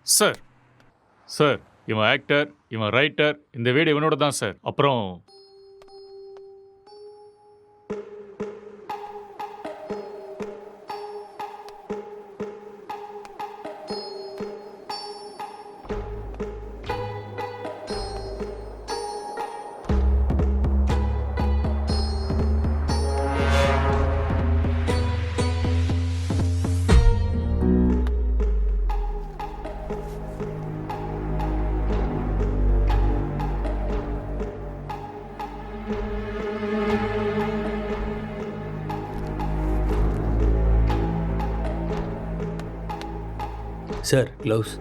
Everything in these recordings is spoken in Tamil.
சார் சார் இவன் ஆக்டர், இவன் ரைட்டர், இந்த வீடு இவனோட தான் சார். அப்புறம் சார் க்ளவுஸ்.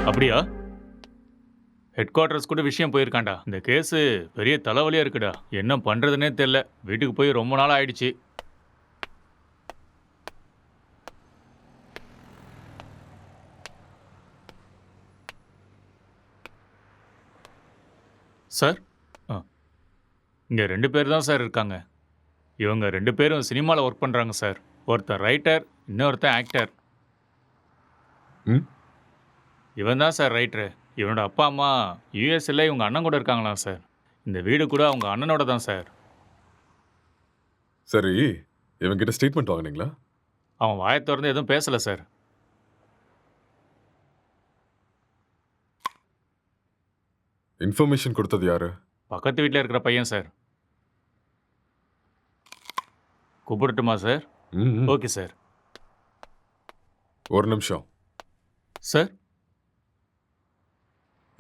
அப்படியா? ஹெட் குவார்ட்டர்ஸ் கூட விஷயம் போயிருக்காண்டா. இந்த கேஸு பெரிய தலைவலியா இருக்குடா. என்ன பண்றதுனே தெரியல. வீட்டுக்கு போய் ரொம்ப நாள் ஆயிடுச்சு. சார், ஆ, இங்க 2 பேர் தான் சார் இருக்காங்க. இவங்க 2 பேரும் சினிமால ஒர்க் பண்றாங்க சார். ஒருத்தன் ரைட்டர், இன்னொருத்தன் ஆக்டர். ம் இவன் தான் சார் ரைட்டரு. இவனோட அப்பா அம்மா யுஎஸ்ல இவங்க அண்ணன் கூட இருக்காங்களாம் சார். இந்த வீடு கூட அவங்க அண்ணனோட தான் சார். சரி, இவங்கிட்ட ஸ்டேட்மெண்ட் வாங்குனீங்களா? அவன் வாயை திறந்து எதுவும் பேசல சார். இன்ஃபர்மேஷன் கொடுத்தது யாரு? பக்கத்து வீட்டில் இருக்கிற பையன் சார். கூப்பிடட்டுமா சார்? ம், ம். Okay sir. ஒரு நிமிஷம். சார்,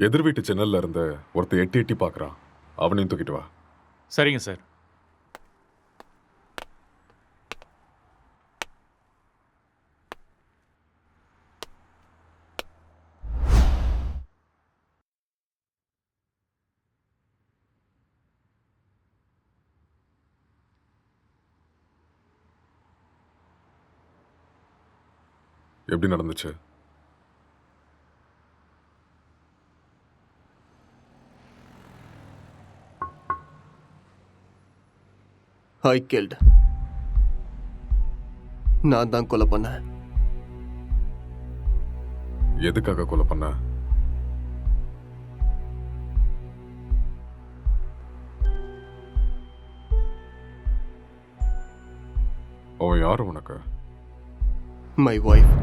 எதிர் வீட்டு ஜன்னல்ல இருந்து ஒருத்தன் எட்டி எட்டி பார்க்கறான். அவனையும் தூக்கிட்டு வா. சரிங்க சார். எப்படி நடந்துச்சு? ஐ கில்ட். நான் தான் கொலை பண்ணேன். எதுக்காக கொலை பண்ண? அவன் யாரு உனக்கு? My wife.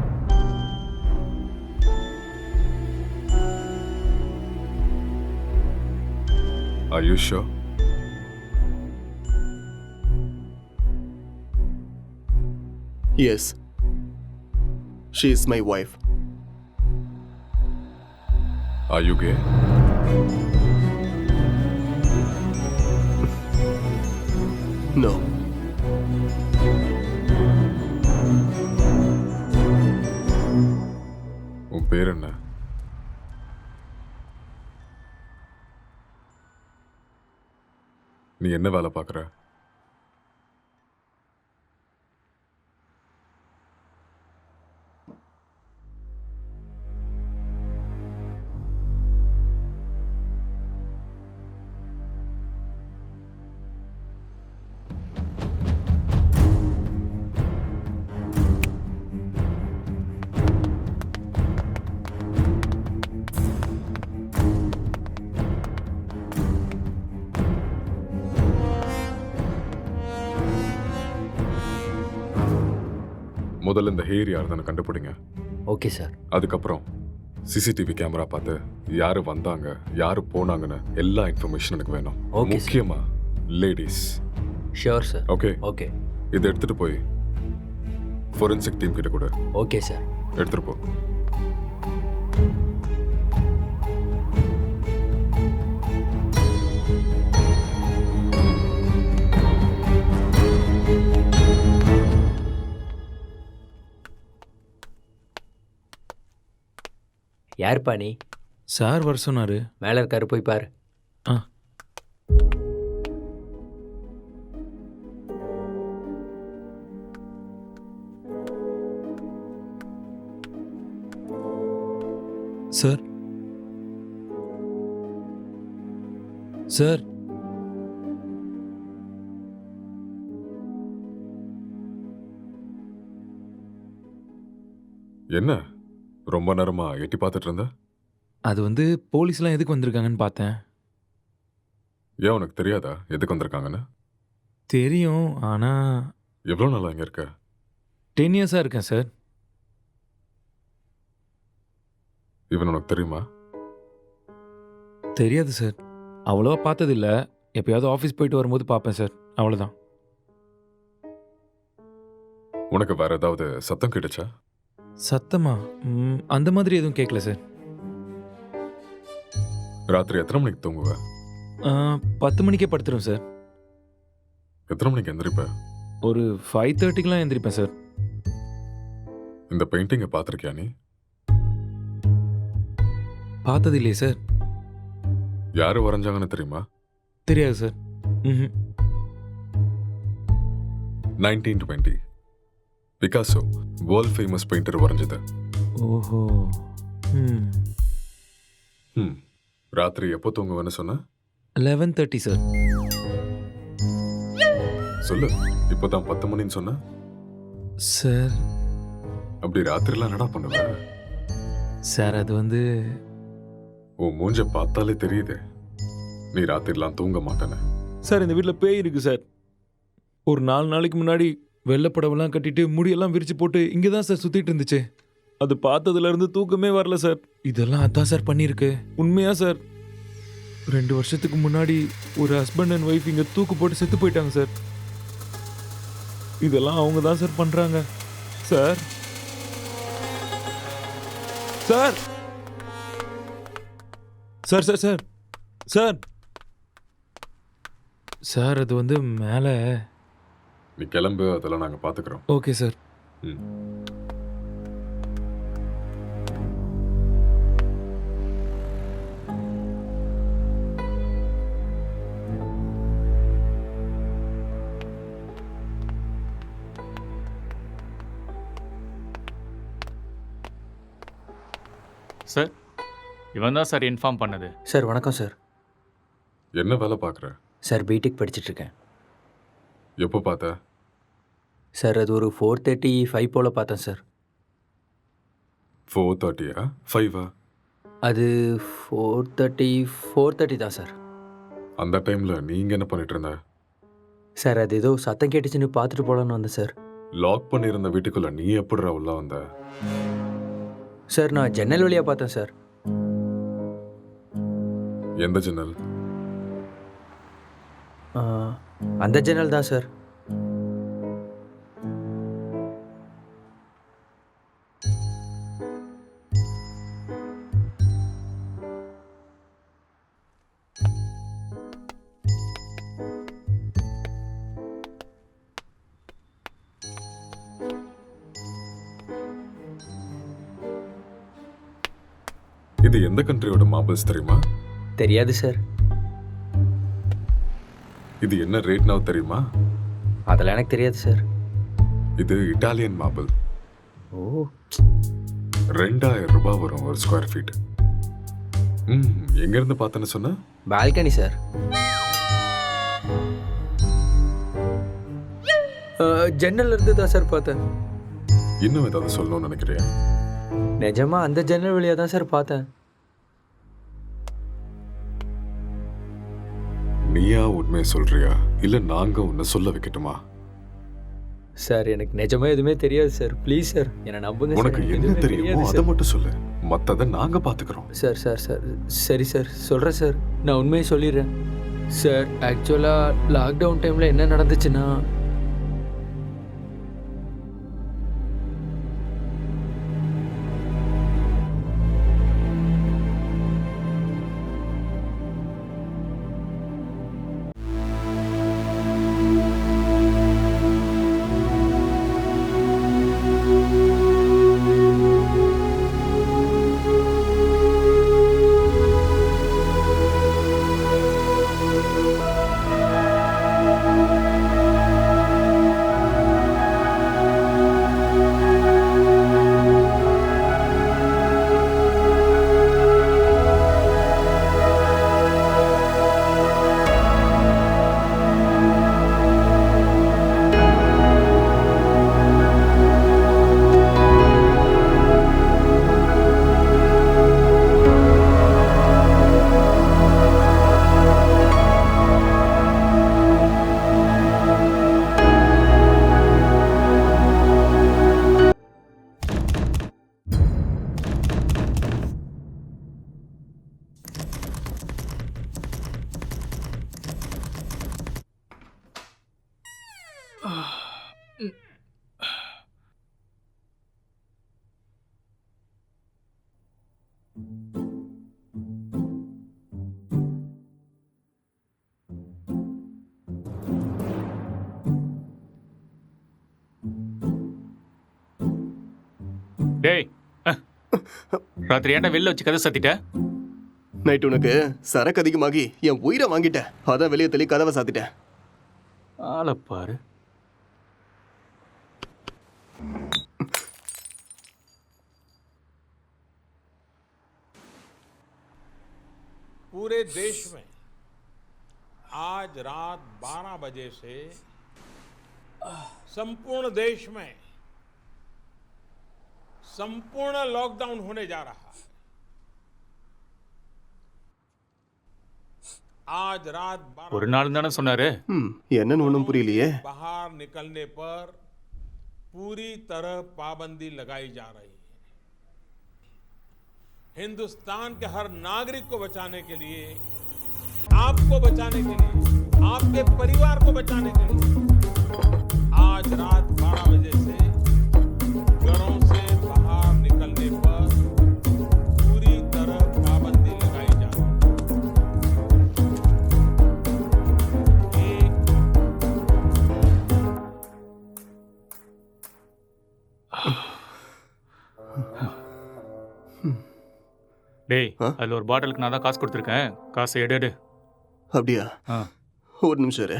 Are you sure? Yes. She is my wife. Are you gay? No. உன் பேர் என்ன? நீ என்ன வேலை பார்க்குற? முதல்ல இந்த ஹேர் யாருன்னு கண்டுபிடிங்க. Okay sir. அதுக்கப்புறம் சிசிடிவி கேமரா பார்த்து யாரு வந்தாங்க, யாரு போனாங்கன்னு எல்லா இன்ஃபர்மேஷன் எனக்கு வேணும். Okay, sir. முக்கியமா ladies. Sure sir. Okay, okay. இதை எடுத்துட்டு போய் ஃபோரன்சிக் டீம் கிட்ட கூட ஓகே சார். எடுத்துட்டு போ. யாருப்பா நீ? சார் வர சொன்னாரு. மேலே இருக்காரு, போய் பாரு. ஆ. சார், சார், என்ன ரொம்ப நேரமா எட்டி பார்த்துட்டு இருந்த? அது வந்து போலீஸ்லாம் எதுக்கு வந்திருக்காங்கன்னு பார்த்தேன். ஏன் உனக்கு தெரியாதா எதுக்கு வந்திருக்காங்கன்னு? தெரியும், ஆனால் எவ்வளோ நாளா இங்க இருக்க? 10 இயர்ஸாக இருக்கேன் சார். இவன் உனக்கு தெரியுமா? தெரியாது சார். அவ்வளோவா பார்த்ததில்ல. எப்பயாவது ஆஃபீஸ் போயிட்டு வரும்போது பார்ப்பேன் சார், அவ்வளோதான். உனக்கு வேற ஏதாவது சத்தம் கேட்டுச்சா? சத்தமா? அந்த மாதிரி எதுவும் கேட்கல சார். ராத்திரி எத்தனை மணிக்கு தூங்குவ? 10 மணிக்கே படுத்துரும் சார். எத்தனை மணிக்கு எந்திரிப்ப? ஒரு 5:30க்கெலாம் எந்திரிப்பேன் சார். இந்த பெயிண்டிங்கை பார்த்துருக்கியா நீ? பார்த்தது இல்லையே சார். யாரு வரைஞ்சாங்கன்னு தெரியுமா? தெரியாது சார். ம். 1920 பிகாசோ வேர்ல்ட் ஃபேமஸ் பெயிண்டர் வரைஞ்சது. ஓஹோ. ம். ம். ராத்திரி எப்போ தூங்குவேன்னு சொன்ன? 11:30 சார். சொல்லு. இப்போதான் 10 மணின்னு சொன்ன. சார் அப்படி ராத்திரிலாம் என்னடா பண்ணுவ? சார் அது வந்து உன் மூஞ்ச பார்த்தாலே தெரியுதே நீ ராத்திரிலாம் தூங்க மாட்டேன்னு. சார் இந்த வீட்டில் பேய் இருக்கு சார். ஒரு 4 நாளைக்கு முன்னாடி வெள்ளைப்படவெல்லாம் கட்டிட்டு முடியெல்லாம் விரிச்சு போட்டு இங்கே தான் சார் சுற்றிட்டு இருந்துச்சு. அது பார்த்ததுலேருந்து தூக்கமே வரல சார். இதெல்லாம் அதான் சார் பண்ணியிருக்கு. உண்மையா சார். 2 வருஷத்துக்கு முன்னாடி ஒரு ஹஸ்பண்ட் அண்ட் ஒய்ஃப் இங்கே தூக்கு போட்டு செத்து போயிட்டாங்க சார். இதெல்லாம் அவங்க தான் சார் பண்ணுறாங்க sir. Sir sir sir sir sir sir அது வந்து மேலே. நீ கிளம்பு, அதெல்லாம் நாங்கள் பார்த்துக்குறோம். Okay sir. ம். சார் இவன் தான் சார் இன்ஃபார்ம் பண்ணது. சார் வணக்கம் சார். என்ன வேலை பார்க்குற? சார் பிடெக் படிச்சிட்ருக்கேன். எப்போ பார்த்த? சார் அது ஒரு 4:35 போல் பார்த்தேன் சார். 4:30 5 அது 4:30 தான் சார். அந்த டைமில் நீங்கள் என்ன பண்ணிட்டு இருந்த? சார் அது ஏதோ சத்தம் கேட்டுச்சுன்னு பார்த்துட்டு போகலான்னு வந்தேன் சார். லாக் பண்ணியிருந்த வீட்டுக்குள்ளே நீ எப்படிடா உள்ள வந்த? சார் நான் ஜன்னல் வழியாக பார்த்தேன் சார். எந்த ஜன்னல்? ஆ, அந்த ஜன்னல் தான் சார். இது எந்த கண்ட்ரியோட மார்பிள்ஸ் தெரியுமா? தெரியாது சார். இது என்ன ரேட்னா தெரியுமா? அதெல்லாம் எனக்கு தெரியாது சார். இது இட்டாலியன் மார்பிள். ஓ 2000 ரூபாய் வரும் ஒரு ஸ்கொயர் ஃபீட். எங்கேருந்து பார்த்தேன்னு சொன்ன? Balcony sir. ஜன்னல் இருந்து தான் சார் பார்த்தேன். இன்னும் ஏதாவது சொல்லணும்னு நினைக்கிறியா? நிஜமா அந்த ஜன்னல் வழியாக தான் சார் பார்த்தேன். நீயா உண்மையை சொல்றியா இல்ல நாங்க உன்னை சொல்ல வைக்கட்டுமா? சார் எனக்கு நிஜமா எதுவுமே தெரியாது சார். ப்ளீஸ் சார் என்னை நம்புங்க சார். உனக்கு எனக்கு என்ன எதுவுமே தெரியுமோ தெரியாது அதை சார். மட்டும் சொல்லு, மத்தத நாங்க பாத்துக்கிறோம். சார் சார் சார் சரி சார் சொல்கிறேன் சார். நான் உண்மையை சொல்லிடுறேன் சார். ஆக்சுவலாக லாக்டவுன் டைமில் என்ன நடந்துச்சுன்னா, டேய் ராத்திரி ஏன்டா வெளில வச்சு கதை சத்திட்ட? நைட் உனக்கு சரக்கு அதிகமாகி என் உயிரை வாங்கிட்டேன். அதான் வெளியே தள்ளி கதவை சாத்திட்டேன். ஆளை பாரு. पूरे देश में आज रात 12 बजे से संपूर्ण देश में संपूर्ण लॉकडाउन होने जा रहा है। आज रात 12 ஒரு நாள் தானே சொன்னாரு. என்னன்னு ஒன்றும் புரியலையே. बाहर निकलने पर पूरी तरह पाबंदी लगाई जा रही है। हिंदुस्तान के हर नागरिक को बचाने के लिए, आपको बचाने के लिए, आपके परिवार को बचाने के लिए आज रात 12 बजे से घरों से बाहर निकलने पर पूरी तरह पाबंदी लगाई जा रही है। டேய், அதில் ஒரு பாட்டிலுக்கு நான் தான் காசு கொடுத்துருக்கேன். காசை எடு. அப்படியா? ஆ. ஒரு நிமிஷம் இரு.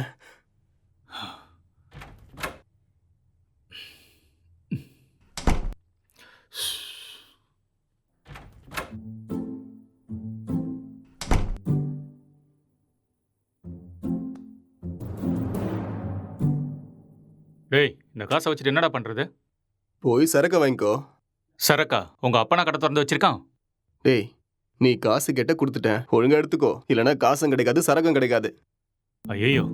டேய், இந்த காசை வச்சுட்டு என்னடா பண்ணுறது? போய் சரக்க வாங்கிக்கோ. சரக்கா? உங்கள் அப்பா நான் கடை திறந்து வச்சிருக்கான். டேய், நீ காசு கேட்ட கொடுத்துட்டேன். ஒழுங்கா எடுத்துக்கோ. இல்லைன்னா காசும் கிடைக்காது, சரக்கும் கிடைக்காது. ஐயோ.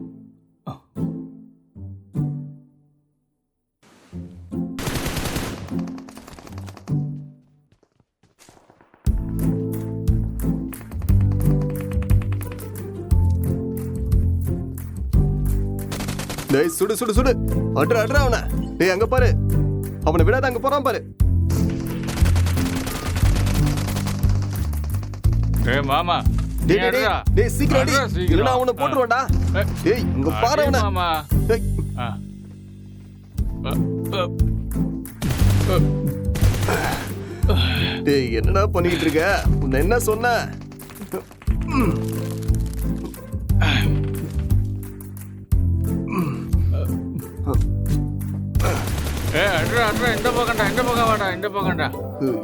டேய், சுடு சுடு சுடு. அட்ரா அட்ரா அவனை. டேய், அங்க பாரு. அவனை விடாத, அங்க போறான் பாரு. டேய் மாமா, டேய் டேய் டேய், டேய் சீக்கிரம் அடி. இல்லைன்னா அவனை போட்டுருவான்டா. டேய், இங்க பாரு அவனை. மாமா. டேய். டேய், என்னடா பண்ணிக்கிட்டு இருக்க? உன்னை என்ன சொன்ன? அட்ரா, இந்த பக்கம் வாடா. ஐயோ.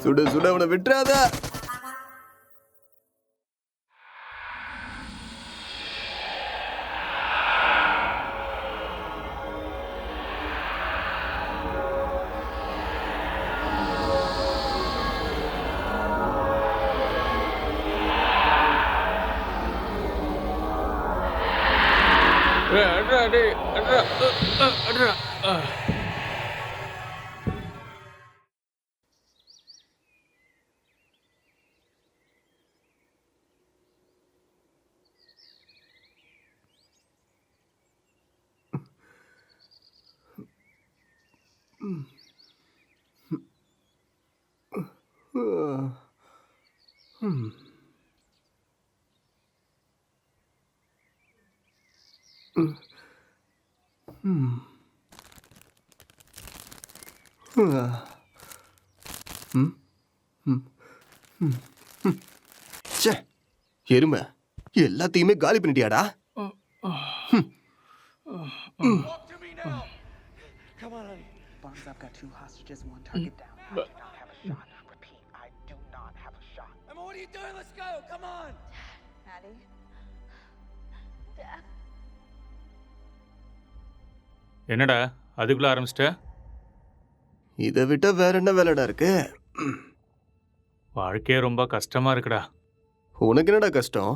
சுடு சுடு, அவனை விட்டுறாத. அட்ரா. எருமை, எல்லாத்தையுமே காலி பண்ணிட்டியாடா? Bonds, I've got 2 hostages, 1 target down. I do not have a shot. Repeat, I do not have a shot. Emma, what are you doing? Let's go. Come on. Maddie. Dad. என்னடா அதுக்குள்ள ஆரம்பிச்சிட்ட? இதை விட்ட வேற என்ன வேலைடா இருக்கு? வாழ்க்கையே ரொம்ப கஷ்டமா இருக்குடா. உனக்கு என்னடா கஷ்டம்?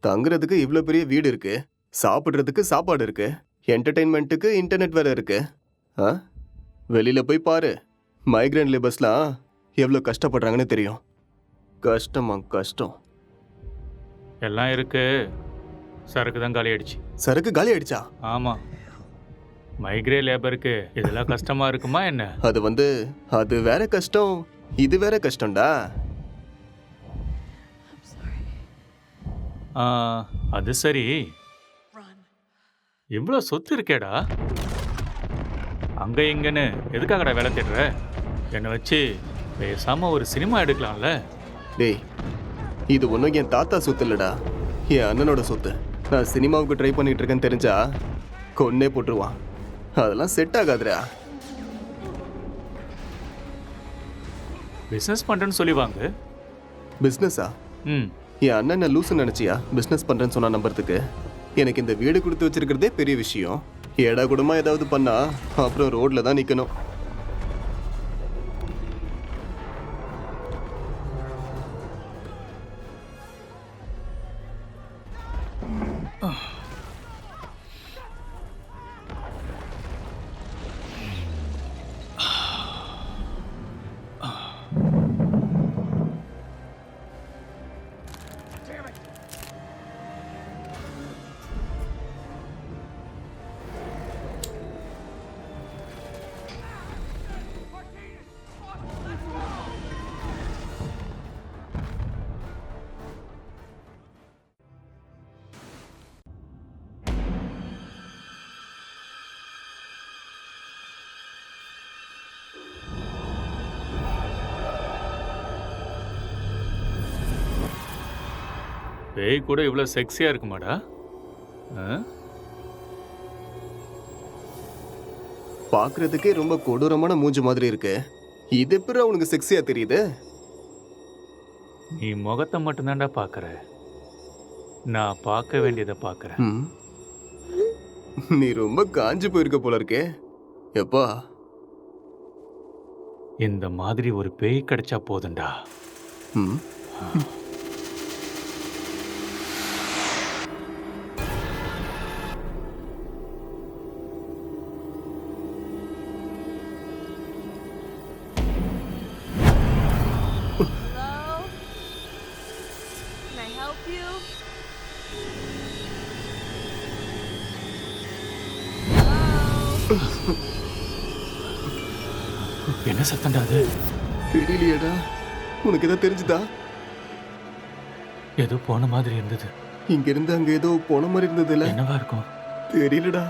தங்குறதுக்கு இவ்வளோ பெரிய வீடு இருக்கு, சாப்பிட்றதுக்கு சாப்பாடு இருக்கு, என்டர்டெயின்மெண்ட்டுக்கு இன்டர்நெட் வேற இருக்கு. ஆ, வெளியில போய் பாரு. மைக்ரேன் லேபர்ஸ்லாம் எவ்வளோ கஷ்டப்படுறாங்கன்னு தெரியும். கஷ்டமா கஷ்டம். எல்லாம் இருக்கு, சரக்கு தான் காலி ஆயிடுச்சு. சரக்கு காலி ஆயிடுச்சா? ஆமா, மைக்ரே லேபருக்கு இதெல்லாம் கஷ்டமா இருக்குமா என்ன? அது வேற கஷ்டம், இது வேற கஷ்டம்டா. அது சரி, Run. இவ்வளோ சொத்து இருக்கேடா. அங்கே இங்கன்னு எதுக்காகடா வேலை தேடுற? என்னை வச்சு பேசாமல் ஒரு சினிமா எடுக்கலாம்ல? டேய், இது ஒன்றும் என் தாத்தா சொத்து இல்லடா, என் அண்ணனோட சொத்து. நான் சினிமாவுக்கு ட்ரை பண்ணிட்டு இருக்கேன்னு தெரிஞ்சா கொன்னே போட்டுருவான். அதெல்லாம் செட் ஆகாதுடா. பிஸ்னஸ் பண்ணுறேன்னு சொல்லி வாங்க. பிஸ்னஸா? ம். என் அண்ணன் என்ன லூசுன்னு நினச்சியா பிஸ்னஸ் பண்ணுறேன்னு சொன்னா நம்புறதுக்கு? எனக்கு இந்த வீடு கொடுத்து வச்சிருக்கிறதே பெரிய விஷயம். ஏடா கூடமா ஏதாவது பண்ணா அப்புறம் ரோட்ல தான் நிற்கணும். பேய் கூட இவ்வளோ செக்ஸியாக இருக்குமாடா? பார்க்கறதுக்கே ரொம்ப கொடூரமான மூஞ்சி மாதிரி இருக்கு. இது எப்படி அவனுக்கு செக்ஸியா தெரியுது? நீ முகத்தை மட்டும்தான்டா பார்க்குற, நான் பார்க்க வேண்டியதை பார்க்குறேன். ம். நீ ரொம்ப காஞ்சு போயிருக்க போல இருக்கே. எப்பா, இந்த மாதிரி ஒரு பேய் கிடைச்சா போதும்டா. ம். Hello? Can I help you? Hello? என்ன சத்தம்டா அது? தெரியலையேடா. உனக்கு ஏதோ தெரிஞ்சுதா? ஏதோ போன மாதிரி இருந்தது. இங்க இருந்து அங்க ஏதோ போன மாதிரி இருந்ததுல. என்னவா இருக்கும்? தெரியலடா.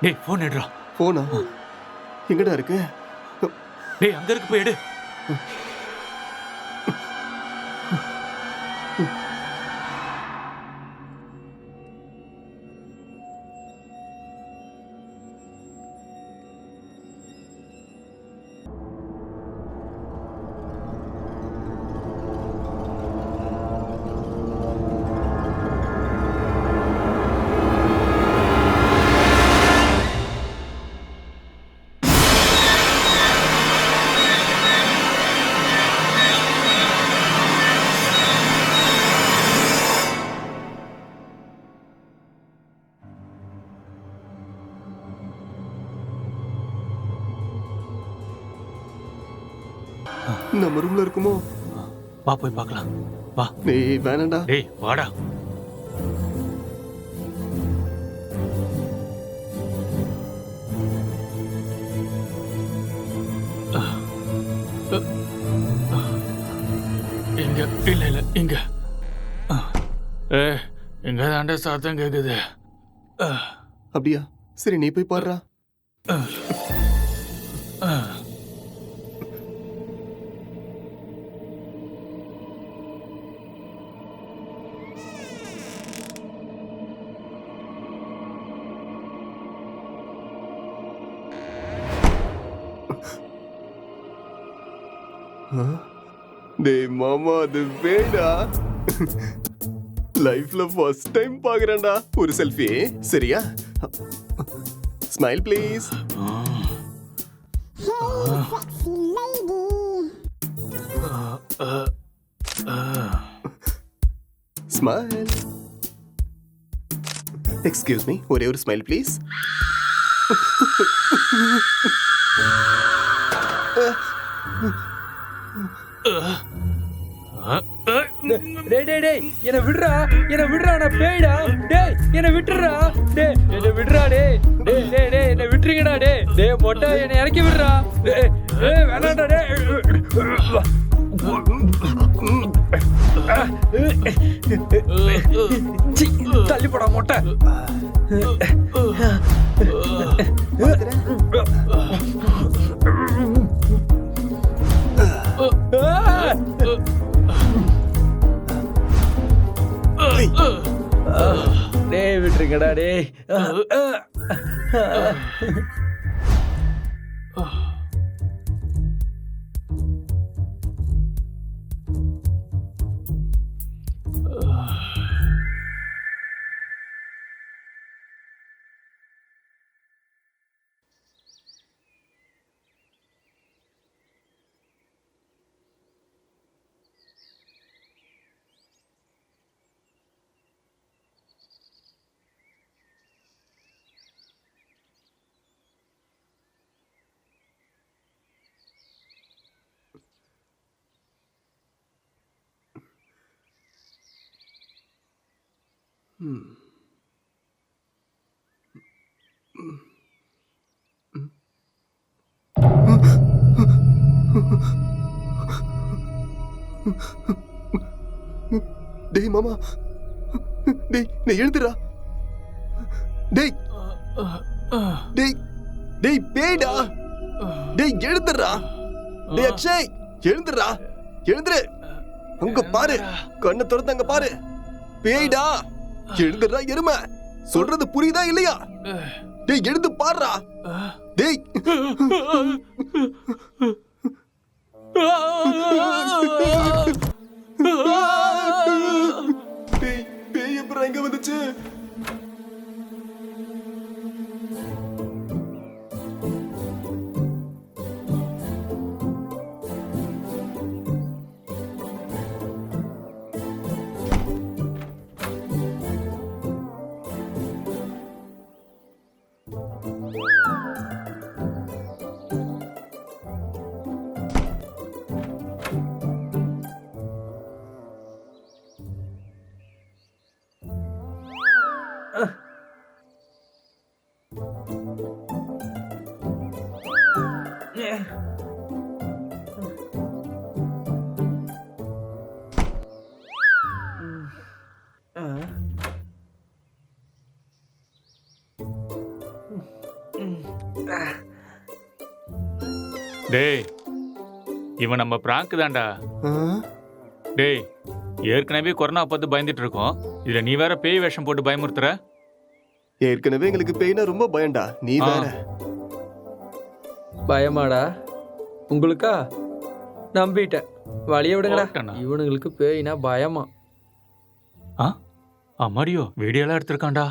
டேய், ஃபோன் எடுறா. போனா எங்கடா இருக்கு? டேய், அங்க இருக்கு, போய் எடு. நம்ம ரூம்ல இருக்குமோ? வா, போய் பார்க்கலாம். வா. டேய், வேணாம்டா. டேய், வாடா. இங்க இல்ல இல்ல இங்க. இங்க தாண்ட சத்தம் கேக்குது. அப்படியா? சரி, நீ போய் பாருடா. டேய் மாமா, அது வேடா. லைஃப்ல ஃபர்ஸ்ட் டைம் பாக்குறேன்டா. ஒரு செல்ஃபி சரியா? Smile please. Smile. Excuse me, ஒரே ஒரு ஸ்மைல் ப்ளீஸ். டேய் டேய் டேய், என்ன விடுறா, என்ன விடுறா, நான் பேய்டா. டேய், என்ன விட்டுறா. டேய், என்ன விடுறா. டேய் டேய் டேய் டேய், என்ன விட்டுறீங்கடா. டேய் டேய் மொட்டை, என்ன இறக்கி விடுறா. டேய் டேய், வேணாம்டா. டேய் தள்ளி போடா மொட்டை. டேய் மாமா, டேய் டேய் எழுந்துடா, டேய் டேய் டேய் பேய்டா, டேய் எழுந்துடா, டேய் அக்ஷய் எழுந்துடா, எழுந்துரு, அங்க பாரு, கண்ணை திறந்து அங்க பாரு, பேய்டா, எழுந்துடா எருமை, சொல்றது புரியுதா இல்லையா? டேய் எழுந்து பாருடா, டேய் டேய் பேய் எப்பறம் எங்க வந்துச்சு? டேய் இவன் நம்ம பிராங்க் தான்டா. டேய் ஏற்கனவே கொரோனா பார்த்து பயந்துட்டு இருக்கோம், இதுல நீ வேற பேய் வேஷம் போட்டு பயமுறுத்துற. ஏற்கனவே எங்களுக்கு பேய்னா ரொம்ப பயம்டா, நீ வேற. பயமாடா உங்களுக்கா? நம்பிட்டேன், வழிய விடுங்கடா. ஓட்டண்ணா. இவனுங்களுக்கு பேய்னா பயமா? அம்மாடியோ வீடியோலாம் எடுத்திருக்கான்டா.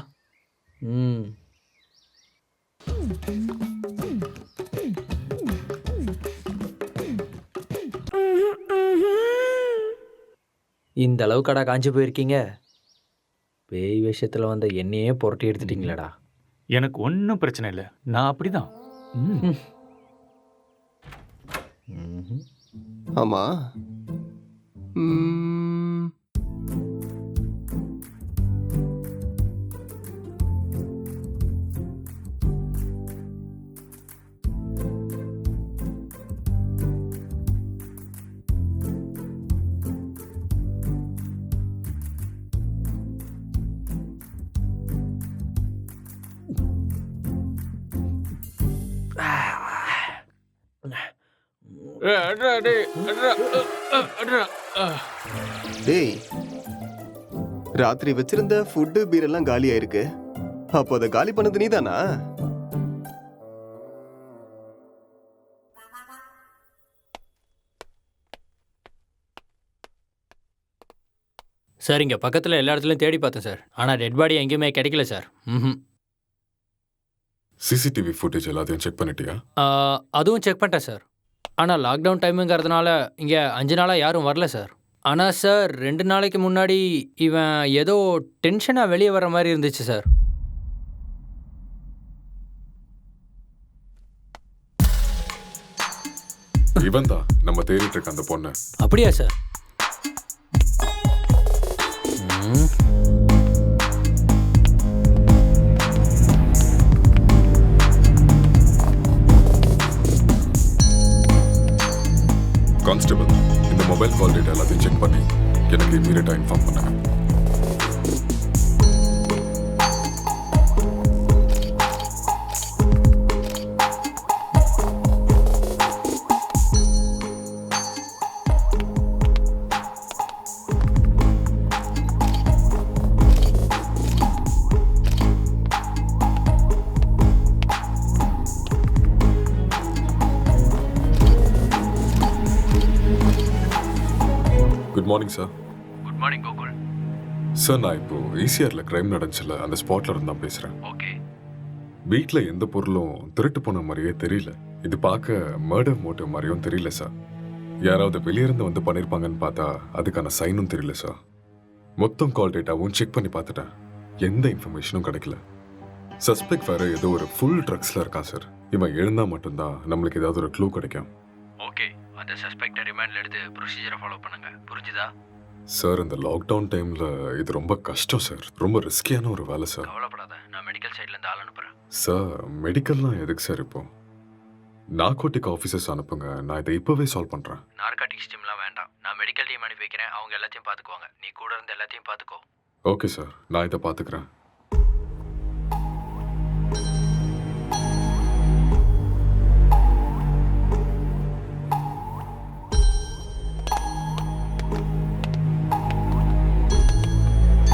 ம் இந்த அளவுக்கடா காஞ்சி போயிருக்கீங்க? பேய் விஷயத்துல வந்த என்னையே புரட்டி எடுத்துட்டீங்களேடா. எனக்கு ஒன்றும் பிரச்சனை இல்லை, நான் அப்படிதான். ஆமா, டேய் ராத்திரி வச்சிருந்த ஃபுட்டு பீர் எல்லாம் காலி ஆயிருக்கு, அப்போ அதை காலி பண்ணது நீதானா? சார் இங்கே பக்கத்தில் எல்லா இடத்துலையும் தேடி பார்த்தேன் சார், ஆனால் டெட் பாடி எங்கேயுமே கிடைக்கல சார். சிசிடிவி ஃபுட்டேஜ் எல்லாத்தையும் செக் பண்ணிட்டியா? அதுவும் செக் பண்ணிட்டேன் சார், ஆனால் லாக்டவுன் டைமுங்கிறதுனால இங்கே 5 நாளாக யாரும் வரல சார். ஆனால் சார் 2 நாளைக்கு முன்னாடி இவன் ஏதோ டென்ஷனாக வெளியே வர மாதிரி இருந்துச்சு சார். இவன் தான் நம்ம தேடிட்டு இருக்க அந்த பொண்ணு. அப்படியா சார்? கான்ஸ்டபிள், இந்த மொபைல் கால் டேட்டா எல்லாத்தையும் செக் பண்ணி எனக்கு இமீடியட்டாக இன்ஃபார்ம் பண்ணுங்க. Good morning sir. Good morning Gokul. Sir நான் இப்போ ஈசிஆரில் கிரைம் நடந்துச்சுல அந்த ஸ்பாட்ல இருந்து தான் பேசுகிறேன். ஓகே. வீட்டில் எந்த பொருளும் திருட்டு போன மாதிரியே தெரியல. இது பார்க்க மர்டர் மோட்டிவ் மாதிரியும் தெரியல சார். யாராவது வெளியிருந்து வந்து பண்ணியிருப்பாங்கன்னு பார்த்தா அதுக்கான சைனும் தெரியல சார். மொத்தம் கால் டேட்டாவும் செக் பண்ணி பார்த்துட்டேன். எந்த இன்ஃபர்மேஷனும் கிடைக்கல. சஸ்பெக்ட் வேற ஏதோ ஒரு ஃபுல் ட்ரக்ஸில் இருக்கான் சார். இவன் எழுந்தா மட்டும்தான் நம்மளுக்கு ஏதாவது ஒரு க்ளூ கிடைக்கும். ஓகே, அந்த சஸ்பெக்டை ரிமாண்டில் எடுத்து ப்ரொசீஜரை ஃபாலோ பண்ணுங்க. புரிஞ்சுதா? சார் இந்த லாக்டவுன் டைமில் இது ரொம்ப கஷ்டம் சார். ரொம்ப ரிஸ்கியான ஒரு வேலை சார். கவலைப்படாத, நான் மெடிக்கல் சைட்லேருந்து ஆள் அனுப்புகிறேன். சார் மெடிக்கல்லாம் எதுக்கு சார் இப்போ? நார்கோட்டிக் ஆஃபீஸர்ஸ் அனுப்புங்க, நான் இதை இப்போவே சால்வ் பண்ணுறேன். நார்காட்டிக்ஸ் டீம்லாம் வேண்டாம், நான் மெடிக்கல் டீம் அனுப்பி வைக்கிறேன். அவங்க எல்லாத்தையும் பார்த்துக்குவாங்க. நீ கூட இருந்து எல்லாத்தையும் பார்த்துக்கோ. ஓகே சார், நான் இதை பார்த்துக்கிறேன்.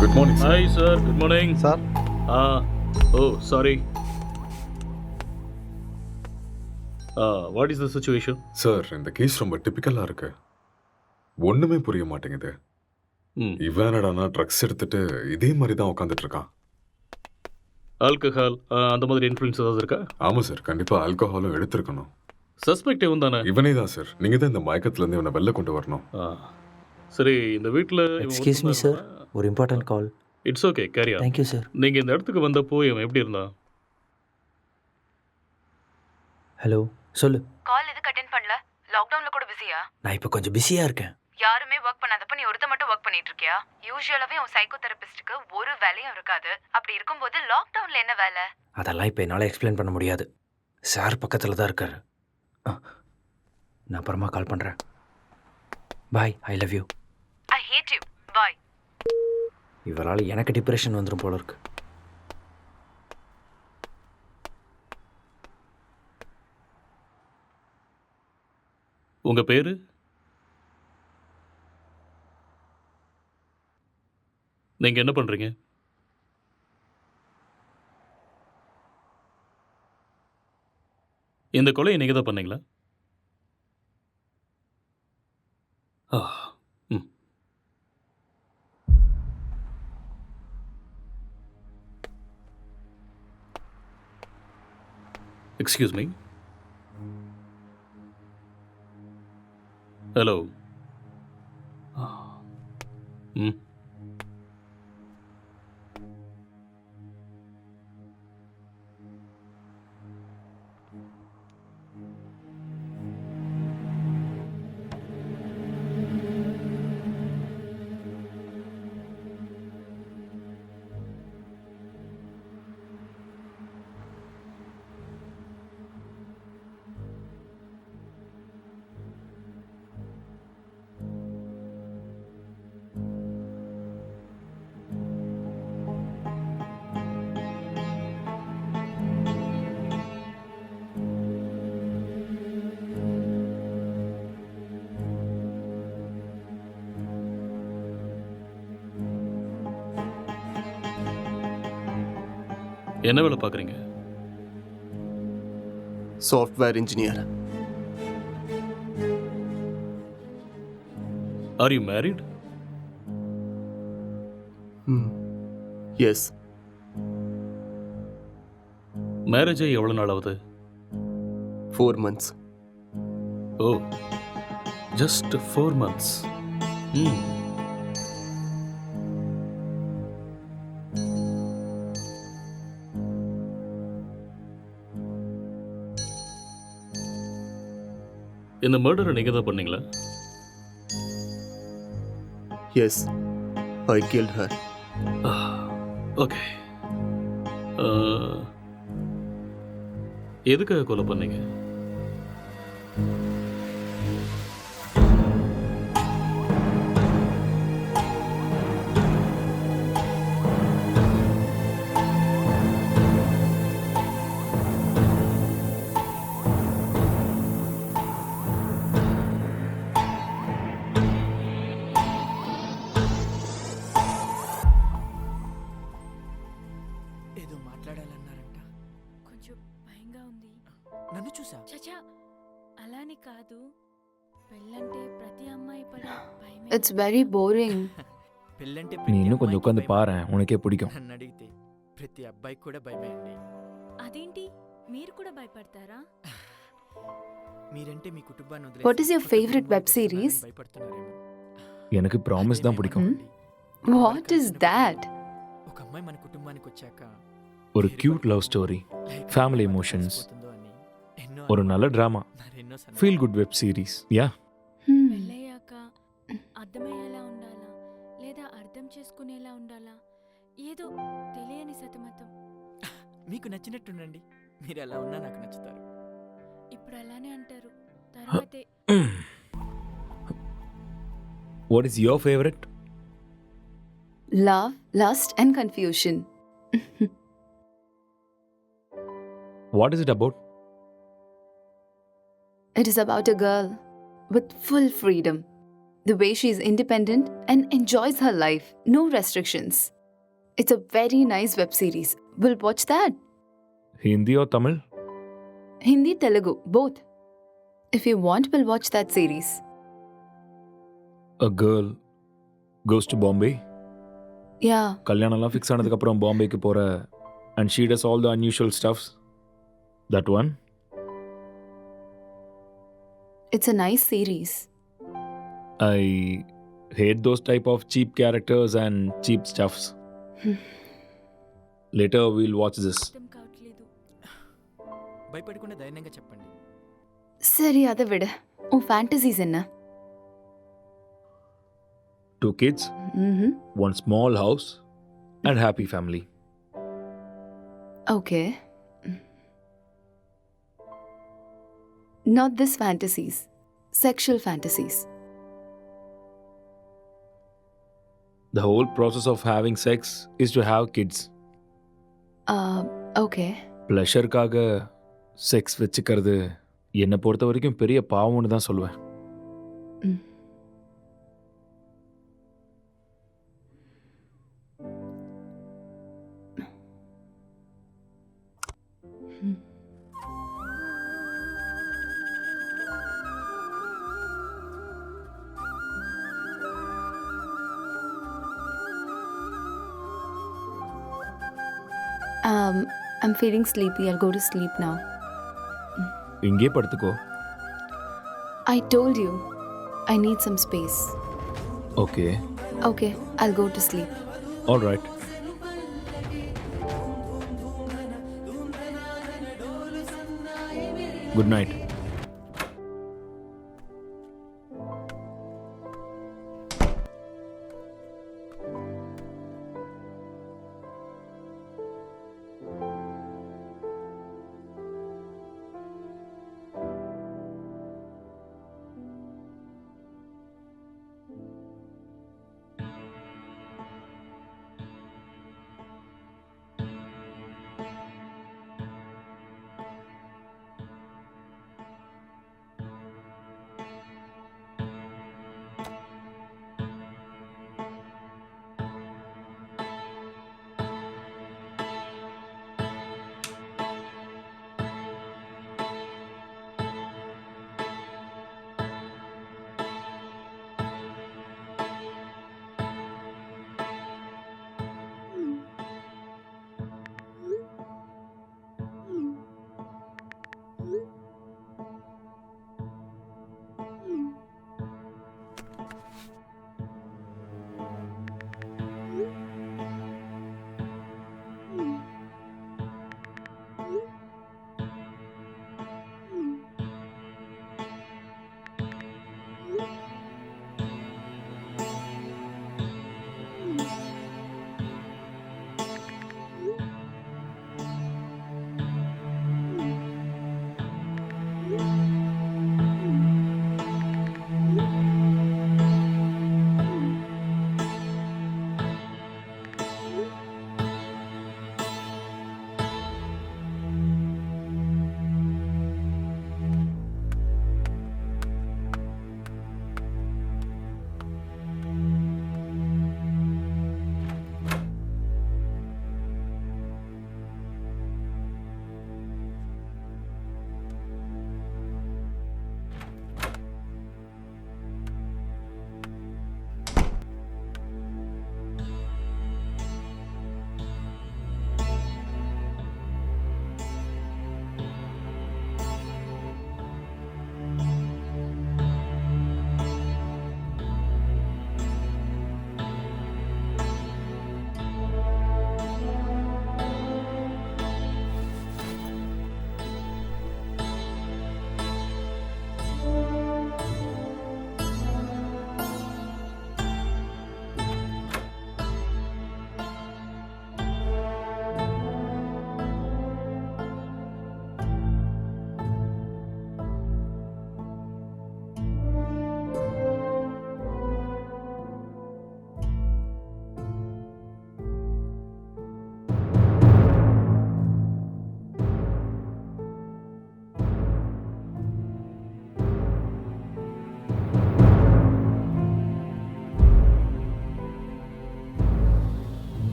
Good morning sir. Hi sir, good morning. Sir. Oh, sorry. What is the situation? Sir இந்த கேஸ் ரொம்ப டிப்பிக்கலாக இருக்கு. ஒன்றுமே புரிய மாட்டேங்குது. இவன் என்னடானா ட்ரக்ஸ் எடுத்துட்டு இதே மாதிரி தான் உட்காந்துட்டு இருக்கான். ஆல்கஹால் அந்த மாதிரி இன்ஃப்ளூயன்ஸ் ஏதாவது இருக்கா? ஆமாம் சார், கண்டிப்பாக ஆல்கஹாலும் எடுத்திருக்கணும். சஸ்பெக்ட் இவன் தானே? இவனே தான் சார். நீங்கள் தான் இந்த மயக்கத்துலேருந்து இவனை வெளில கொண்டு வரணும். சரி, இந்த வீட்டில் எக்ஸ்கியூஸ் மீ சார், ஒரு important call. It's okay, carry on. Thank you sir. நீங்கள் இந்த இடத்துக்கு வந்தப்போ இவன் எப்படி இருந்தான்? ஹலோ, சொல்லு. கால் எதுக்கு அட்டென்ட் பண்ணல? லாக்டவுன்ல கூட பிஸியா? நான் இப்போ கொஞ்சம் பிஸியாக இருக்கேன். யாருமே ஒர்க் பண்ணாதப்ப நீ ஒருத்த மட்டும் ஒர்க் பண்ணிட்டு இருக்கியா? யூசுவலாவே உன் சைக்கோ தெரபிஸ்டுக்கு ஒரு வேலையும் இருக்காது. அப்படி இருக்கும்போது லாக்டவுன்ல என்ன வேலை? அதெல்லாம் இப்போ என்னால் எக்ஸ்பிளைன் பண்ண முடியாது. சார் பக்கத்தில் தான் இருக்காரு. நான் அப்புறமா கால் பண்ணுறேன். Bye, I love you. I hate you. Bye. இவரால் எனக்கு டிப்ரெஷன் வந்துடும் போல இருக்கு. உங்கள் பேர்? நீங்கள் என்ன பண்ணுறீங்க? இந்த கொலையை நீங்கள் தான் பண்ணீங்களா? Excuse me. ஹலோ. என்ன வேலை பார்க்குறீங்க? Software engineer. Are you married? Yes. Marriage ஆகி எவ்வளோ நாள் ஆகுது? 4 months. ஓ, ஜஸ்ட் 4 months. இந்த மர்டரை நீங்கள் தான் பண்ணீங்களா? எஸ், ஐ கில்ட் ஹர். ஓகே. எதுக்காக கொலை பண்ணீங்க? ఏదో మాట్లాడాలన్నారంట. కొంచెం భయంగా ఉంది. నన్ను చూసా? చచా అలానే కాదు. It's very boring. పెళ్ళంటే நீ இன்னும் கொஞ்சம் உட்காந்து பாரேன், உனக்கே பிடிக்கும். నన్ను అడిగితే ప్రతి అబ్బాయికి కూడా భయమే అండి. అదేంటి మీరు కూడా భయపడతారా? మీరంటే మీ కుటుంబాన్ని వదిలేసి What is your కొత్త favorite web కుటుంబానికి series? వస్తున్నారని భయపడుతున్నారేమో. எனக்கு ப்ராமிஸ் தான் பிடிக்கும். What is that? ఒక అమ్మాయి మన కుటుంబానికి వచ్చాక ஒரு cute love story, life family ఎలా ఎమోషన్స్, కలిసిపోతుందో అని ఎన్నో ஒரு நல்ல డ్రామా, మరెన్నో సందేహాలు. Feel good web series. Yeah, పెళ్ళయ్యాక అర్థమయ్యేలా ఉండాలా లేదా అర్థం చేసుకునేలా ఉండాలా ఏదో తెలియని సతమతం. మీకు నచ్చినట్టుండండి. మీరు ఎలా ఉన్నా నాకు నచ్చుతారు. ఇప్పుడు అలానే అంటారు, తర్వాతే what is your favourite? Love, lust and confusion. What is it about? It is about a girl with full freedom. The way she is independent and enjoys her life. No restrictions. It's a very nice web series. We'll watch that. Hindi or Tamil? Hindi, Telugu, both. If you want, we'll watch that series. A girl goes to Bombay. Yeah, கல்யாணம்லாம் ஃபிக்ஸ் ஆனதுக்கப்புறம் பாம்பேக்கு போகிற and she does all the unusual stuffs. That one? it's a nice series. I hate those type of cheap characters and cheap stuffs. Later we'll watch this. భయపడకుండా ధైర్యంగా చెప్పండి. சரி, அதை விட உன் ஃபேண்டசிஸ் என்ன? 2 kids, ம், one small house and happy family. okay. Not this fantasies. Sexual fantasies. The whole process of having sex is to have kids. Okay. ப்ளஷருக்காக செக்ஸ் வச்சுக்கிறது என்னை பொறுத்த வரைக்கும் பெரிய பாவம்னு தான் சொல்லுவேன். I'm feeling sleepy. I'll go to sleep now. இங்கே படுத்துக்கோ. I told you, I need some space. Okay, Okay, I'll go to sleep. All right. Good night.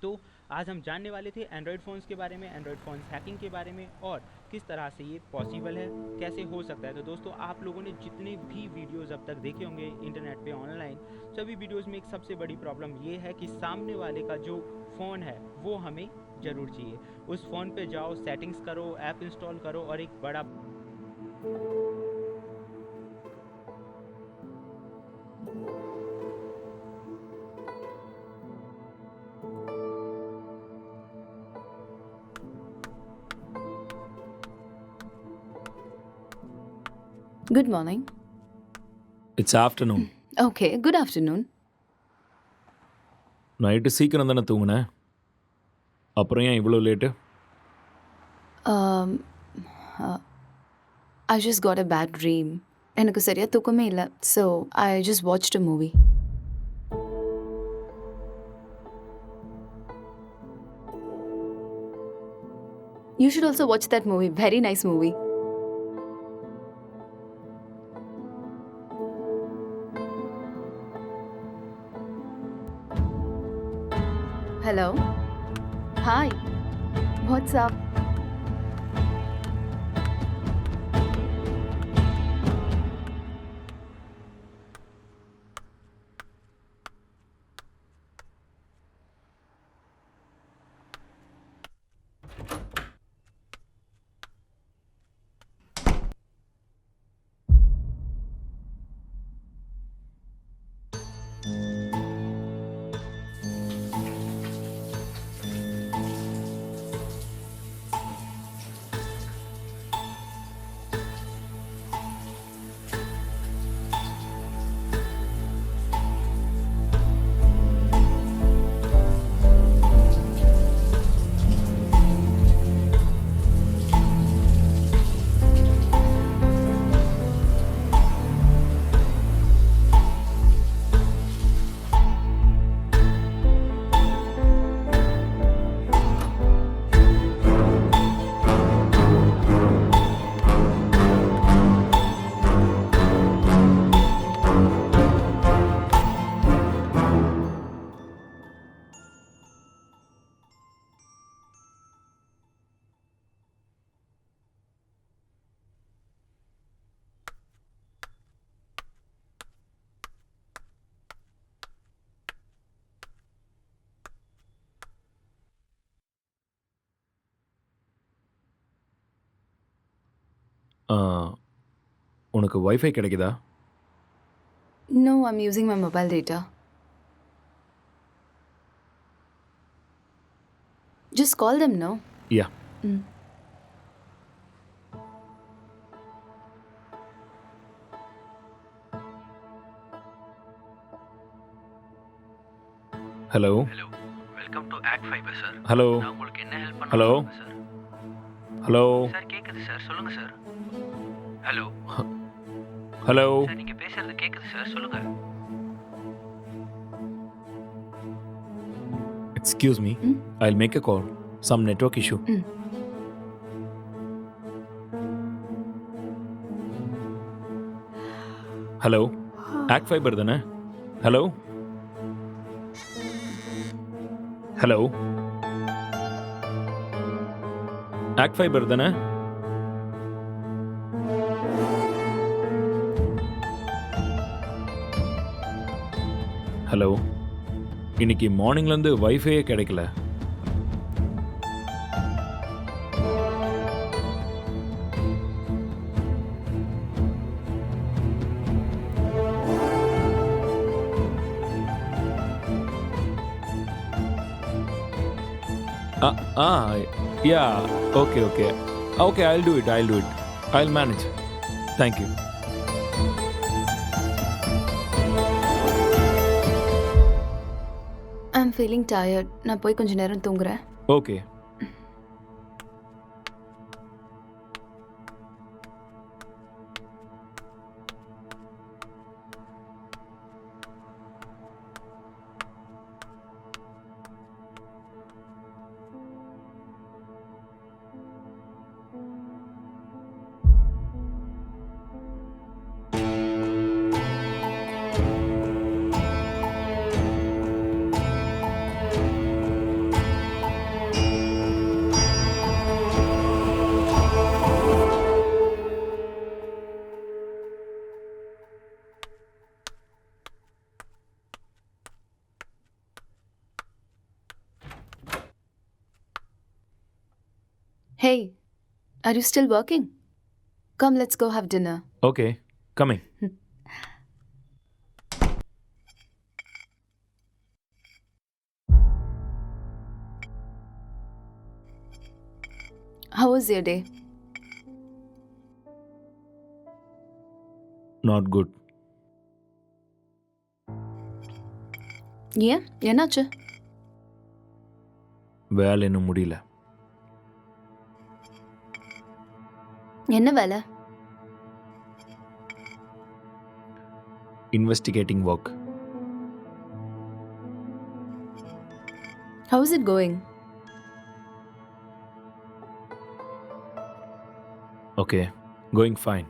तो आज हम जानने वाले थे एंड्रॉयड फ़ोन्स के बारे में, एंड्रॉयड फ़ोन्स हैकिंग के बारे में और किस तरह से ये पॉसिबल है, कैसे हो सकता है। तो दोस्तों आप लोगों ने जितने भी वीडियोस अब तक देखे होंगे इंटरनेट पे ऑनलाइन, सभी वीडियोस में एक सबसे बड़ी प्रॉब्लम ये है कि सामने वाले का जो फ़ोन है वो हमें ज़रूर चाहिए। उस फ़ोन पे जाओ, सेटिंग्स करो, ऐप इंस्टॉल करो और एक बड़ा Good morning. It's afternoon. Okay, good afternoon. Night சீக்கிரம் தானே தூங்குனேன், அப்புறம் ஏன் இவ்வளோ late? Um, uh, I just got a bad dream. எனக்கு சரியா தூக்கமே இல்லை. So, I just watched a movie. You should also watch that movie. Very nice movie. Hello. Hi. What's up? உனக்கு வைஃபை கிடைக்குதா? No, I'm using my mobile data. Just call them, no? Yeah. Mm. Hello. Hello, welcome to ACT Fiber sir. Hello. நான் உங்களுக்கு என்ன ஹெல்ப் ஹலோ. பண்ணணும் சார்? ஹலோ. சார் கேட்குது சார், சொல்லுங்க சார். Hello hello. சார், நீங்கள் பேசுறது கேட்குது சார், சொல்லுங்க. Excuse me, I'll make a call. Some network issue. Hello, ACT Fiber தானே? ஹலோ. ஹலோ, ஆக்ட் ஃபைபர் தானே? ஹலோ, இன்னைக்கு மார்னிங்லேருந்து வைஃபையே கிடைக்கல. Yeah, okay okay okay, I'll do it, I'll manage. Thank you. I'm feeling tired. நான் போய் கொஞ்ச நேரம் தூங்குறேன். Okay. Hey, are you still working? Come, let's go have dinner. Okay coming. How was your day? Not good. ஏன் என்னாச்சு? வேலை இன்னும் முடியல. என்ன வேலை? Investigating work. How is it going? Okay, going fine.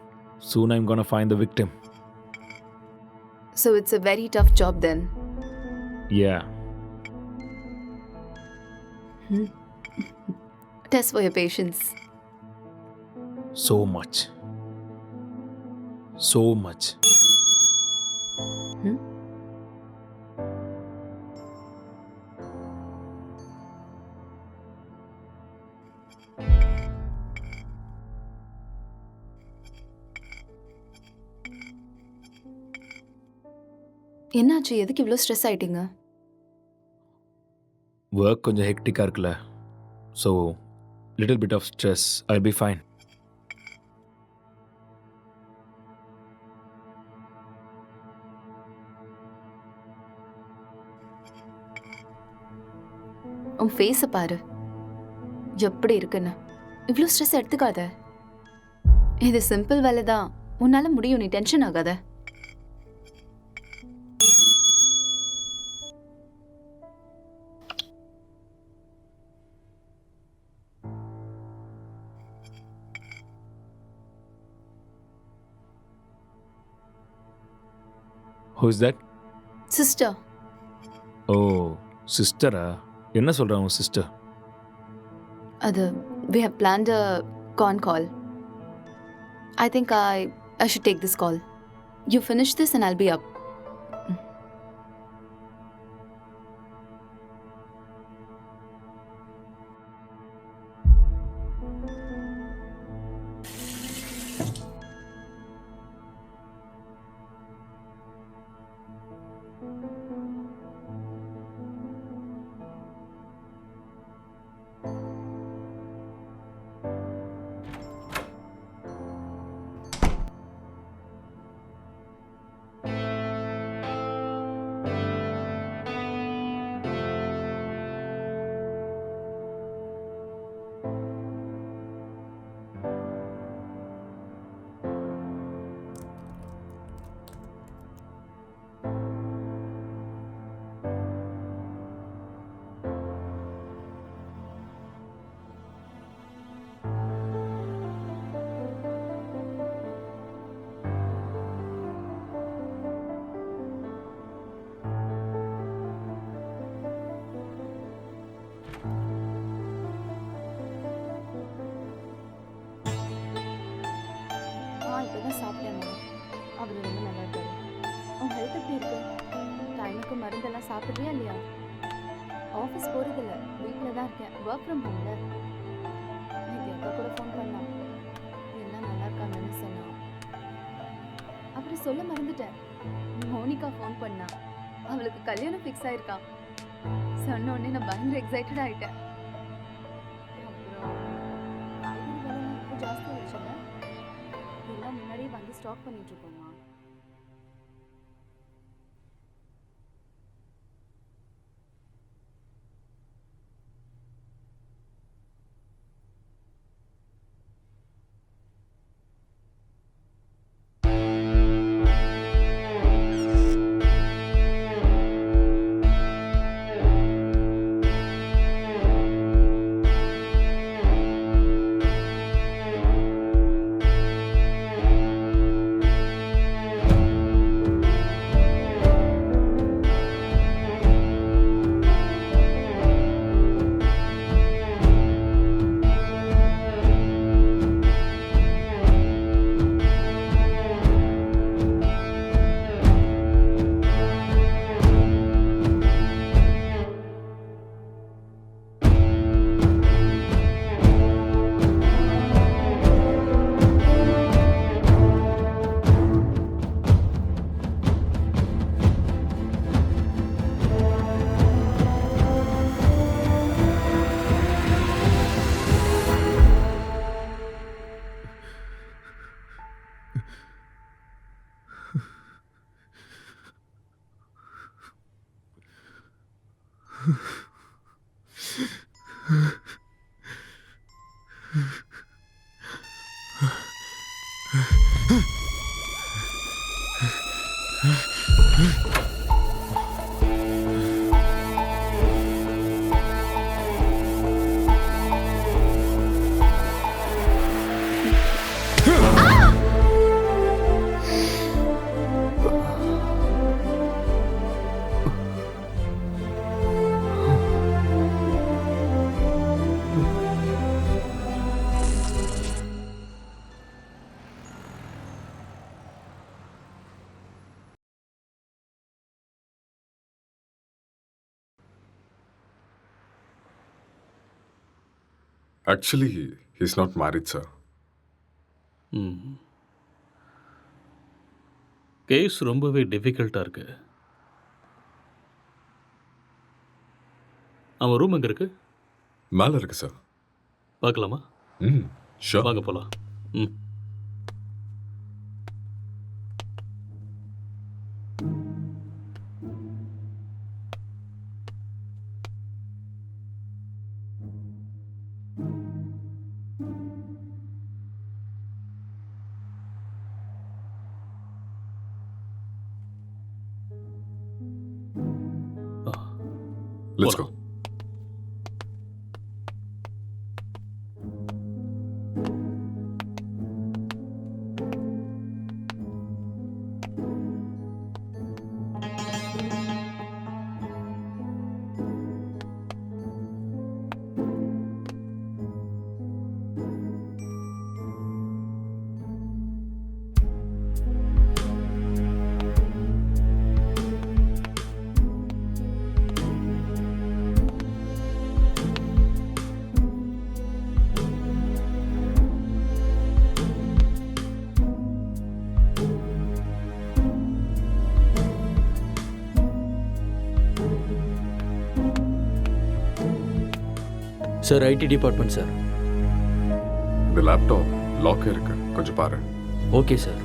Soon I'm gonna find the victim. So it's a very tough job then. Yeah. Test for your patience. So much. So much. என்னாச்சு? எதுக்கு இவ்வளோ ஸ்ட்ரெஸ் ஆயிட்டீங்க? ஒர்க் கொஞ்சம் ஹெக்டிக்காக இருக்குல்ல, so little bit of stress. I'll be fine. உன் ஃபேஸை பாரு, எப்படி இருக்குன்னு. இவ்வளோ ஸ்ட்ரெஸ் எடுத்துக்காத. இது சிம்பிள் வேலை தான், உன்னால முடியும். நீ டென்ஷன் ஆகாத. Who is that? சிஸ்டர். ஓ சிஸ்டரா? என்ன சொல்கிறான் உன் சிஸ்டர்? அது we have planned a con call. I think I should take this call. You finish this and I'll be up. இப்போதான் சாப்பிட்டேம்மா. அவர் ரொம்ப நல்லா இருக்காரு. உன் ஹெல்த் எப்படி இருக்கு? டைமுக்கு மருந்தெல்லாம் சாப்பிட்றியா இல்லையா? ஆஃபீஸ் போகிறதில்ல, வீட்டில் தான் இருக்கேன். ஒர்க் ஃப்ரம் ஹோம்ல. இது அக்கா கூட ஃபோன் பண்ணான். எல்லாம் நல்லா இருக்காங்கன்னு சொன்னான். அப்புறம் சொல்ல மறந்துட்டேன், மோனிகா ஃபோன் பண்ணா. அவளுக்கு கல்யாணம் ஃபிக்ஸ் ஆயிருக்கான். சொன்ன உடனே நான் பயங்கர எக்ஸைட்டட் ஆகிட்டேன். அப்புறம் காய்கறி விலைலாம் இப்போ ஜாஸ்தி ஆயிடுச்சுல்ல, இதெல்லாம் முன்னாடியே வாங்கி ஸ்டாக் பண்ணிட்டு இருக்கோமா. Actually, he's not married, sir. Case ரொம்பவே டிஃபிகல்ட்டாக இருக்கு. அவன் ரூம் எங்கே இருக்கு? மேல இருக்கு சார். பார்க்கலாமா? ஷூர். வாங்க போகலாம். Let's go. Sir IT department sir. இந்த லேப்டாப் லாக் இருக்கு, கொஞ்சம் பாரு. Okay sir.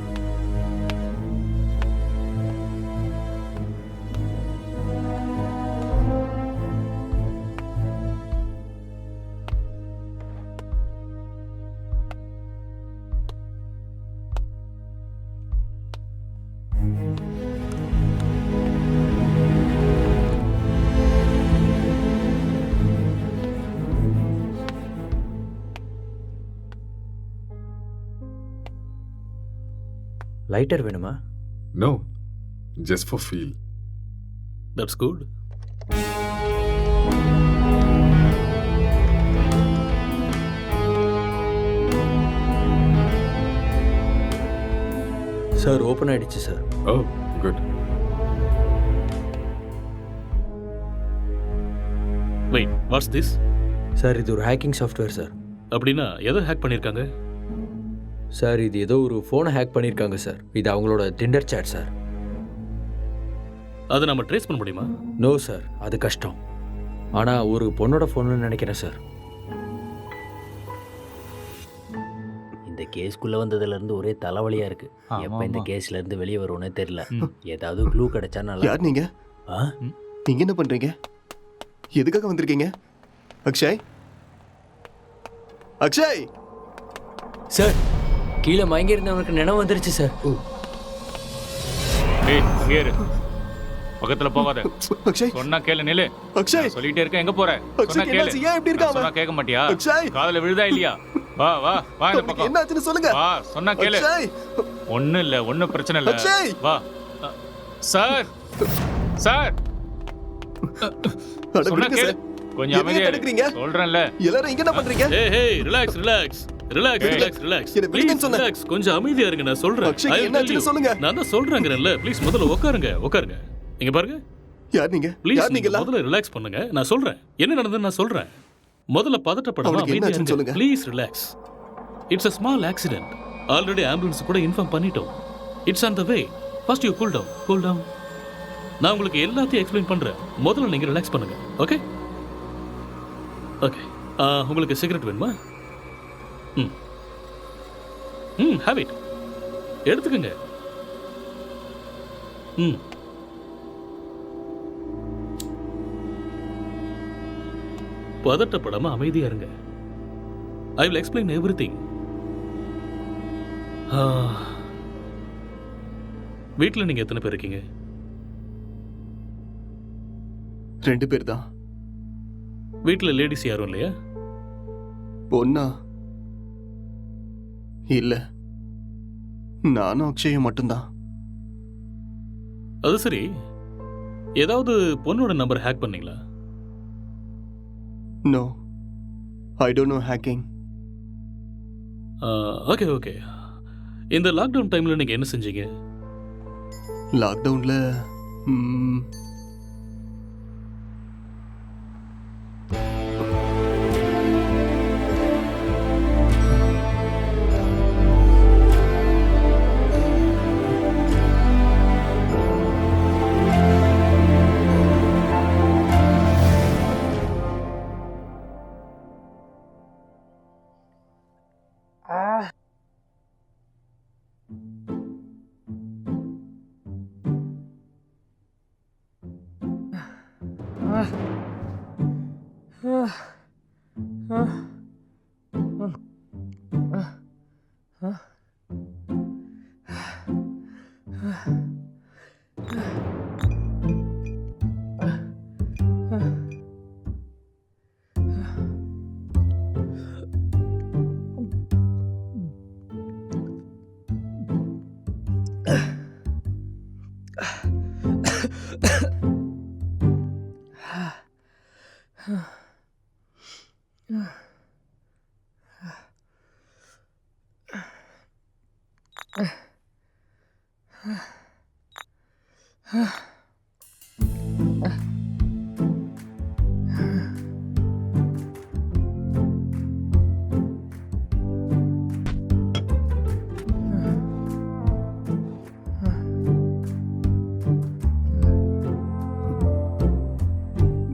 லைட்டர் வேணுமா? No, just for feel. That's good. Sir open ஆயிடுச்சு sir. Oh, good. Wait, what's this? Sir இது ஒரு ஹேக்கிங் சாஃப்ட்வேர் சார். அப்படின்னா எதை ஹேக் பண்ணியிருக்காங்க? சார் இது ஏதோ ஒரு ஃபோனை ஹேக் பண்ணியிருக்காங்க சார். இது அவங்களோட டிண்டர் சேட் சார். அதை நம்ம ட்ரேஸ் பண்ண முடியுமா? நோ சார், அது கஷ்டம். ஆனால் ஒரு பொண்ணோட ஃபோன்னு நினைக்கிறேன் சார். இந்த கேஸ்க்குள்ளே வந்ததுலேருந்து ஒரே தலைவலியாக இருக்குது. எப்போ இந்த கேஸ்லேருந்து வெளியே வருவோன்னே தெரில. ஏதாவது க்ளூ கிடைச்சா நல்லா. யார் நீங்க? நீங்க என்ன பண்றீங்க? எதுக்காக வந்திருக்கீங்க? அக்ஷய், அக்ஷய் சார், கீழே மயங்கி இருந்தவனுக்கு நினைவு வந்துருச்சு சார். ஏய் அங்கே இரு, பக்கத்துல போகாத. அக்ஷய் சொன்னா கேளு. நில்லு. அக்ஷய் சொல்லிட்டே இருக்க, எங்க போற? சொன்னா அக்ஷய் கேளு. என்னாச்சு? ஏன் இப்படி இருக்காம? சொன்னா கேட்க மாட்டியா? அக்ஷய் காதுல விழுதா இல்லையா? வா வா வா இந்த பக்கம். என்னாச்சுன்னு சொல்லுங்க. வா, சொன்னா கேளு. அக்ஷய் ஒண்ணும் இல்ல, ஒண்ணும் பிரச்சனை இல்ல. அக்ஷய் வா. சார் சார் அட சொன்னா விடுங்க கேளு. சார். கொஞ்சம் எதையும் அமைதியா தடுக்கிறீங்க? இரு. சொல்றேன்ல. எல்லாரும் இங்க என்ன பண்றீங்க? ஏய் relax relax relax relax relax. என்ன விடுங்கன்னு சொன்னேன். ரிலாக்ஸ், கொஞ்சம் அமைதியா இருங்க, நான் சொல்றேன். அக்ஷய், I will என்னாச்சுன்னு tell you. சொல்லுங்க. நான் தான் சொல்றேங்கறேன்ல, ப்ளீஸ் முதல்ல உட்காருங்க உட்காருங்க. இங்க பாருங்க. யார் நீங்க? ப்ளீஸ் யார் நீங்க? முதல்ல ரிலாக்ஸ் பண்ணுங்க, நான் சொல்றேன். என்ன நடந்ததுன்னு நான் சொல்றேன். முதல்ல பதட்டப்படாம அவனுக்கு அமைதியா என்னாச்சுன்னு இருங்க. சொல்லுங்க. Please relax. It's a small accident. Already ambulance கூட இன்ஃபார்ம் பண்ணிட்டோம். It's on the way. First you cool down. Cool down. நான் உங்களுக்கு எல்லாத்தையும் எக்ஸ்பிளைன் பண்றேன். முதல்ல நீங்க ரிலாக்ஸ் பண்ணுங்க. Okay okay. உங்களுக்கு சிகரெட் வேணுமா? Have it. எடுத்துக்கங்க. பதட்டப்படாம அமைதியா இருங்க. ஐ வில் எக்ஸ்பிளைன் எவ்ரிதிங். வீட்டில் நீங்க எத்தனை பேர் இருக்கீங்க? 2 பேர் தான். வீட்டில் லேடிஸ் யாரும் இல்லையா? பொண்ணா? இல்ல, நானும் அக்ஷயும் மட்டும்தான். அது சரி, ஏதாவது பொண்ணோட நம்பர் ஹேக் பண்ணீங்களா? No, I don't know hacking. Okay okay. இந்த லாக்டவுன் டைம்ல நீங்க என்ன செஞ்சீங்க? லாக்டவுன்ல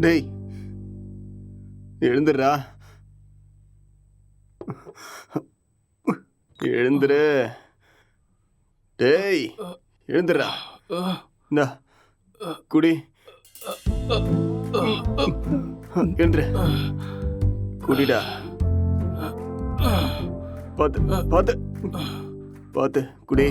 டேய், எழுந்துடுறா, எழுந்துரு. டேய், எழுந்துடுறா. இந்தா குடி. எழுந்துரு, குடிடா. பார்த்து பார்த்து பார்த்து குடி.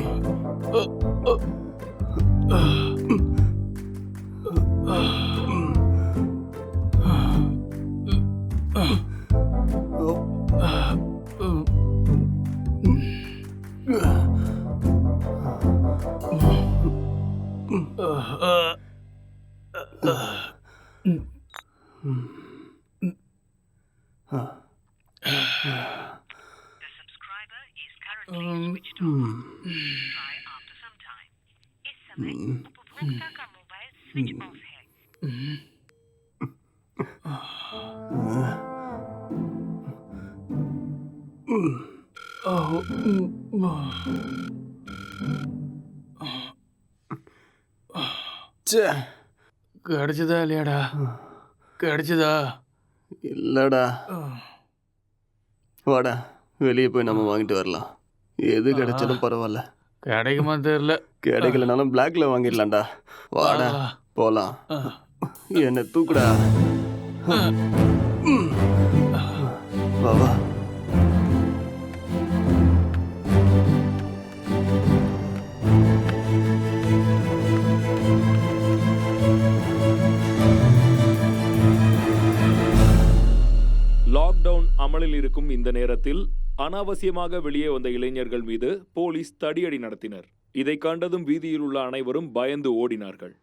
கிடைச்சதா இல்லையாடா? கிடைச்சதா? இல்லடா. வாடா, வெளியே போய் நம்ம வாங்கிட்டு வரலாம். எது கிடைச்சாலும் பரவாயில்ல. கிடைக்குமா தெரியல. கிடைக்கலனாலும் பிளாக்ல வாங்கிடலாம்டா. வாடா போலாம். என்ன தூக்குடா. வா வா. லாக்டவுன் அமலில் இருக்கும் இந்த நேரத்தில் அனாவசியமாக வெளியே வந்த இளைஞர்கள் மீது போலீஸ் தடியடி நடத்தினர். இதை கண்டதும் வீதியில் உள்ள அனைவரும் பயந்து ஓடினார்கள்.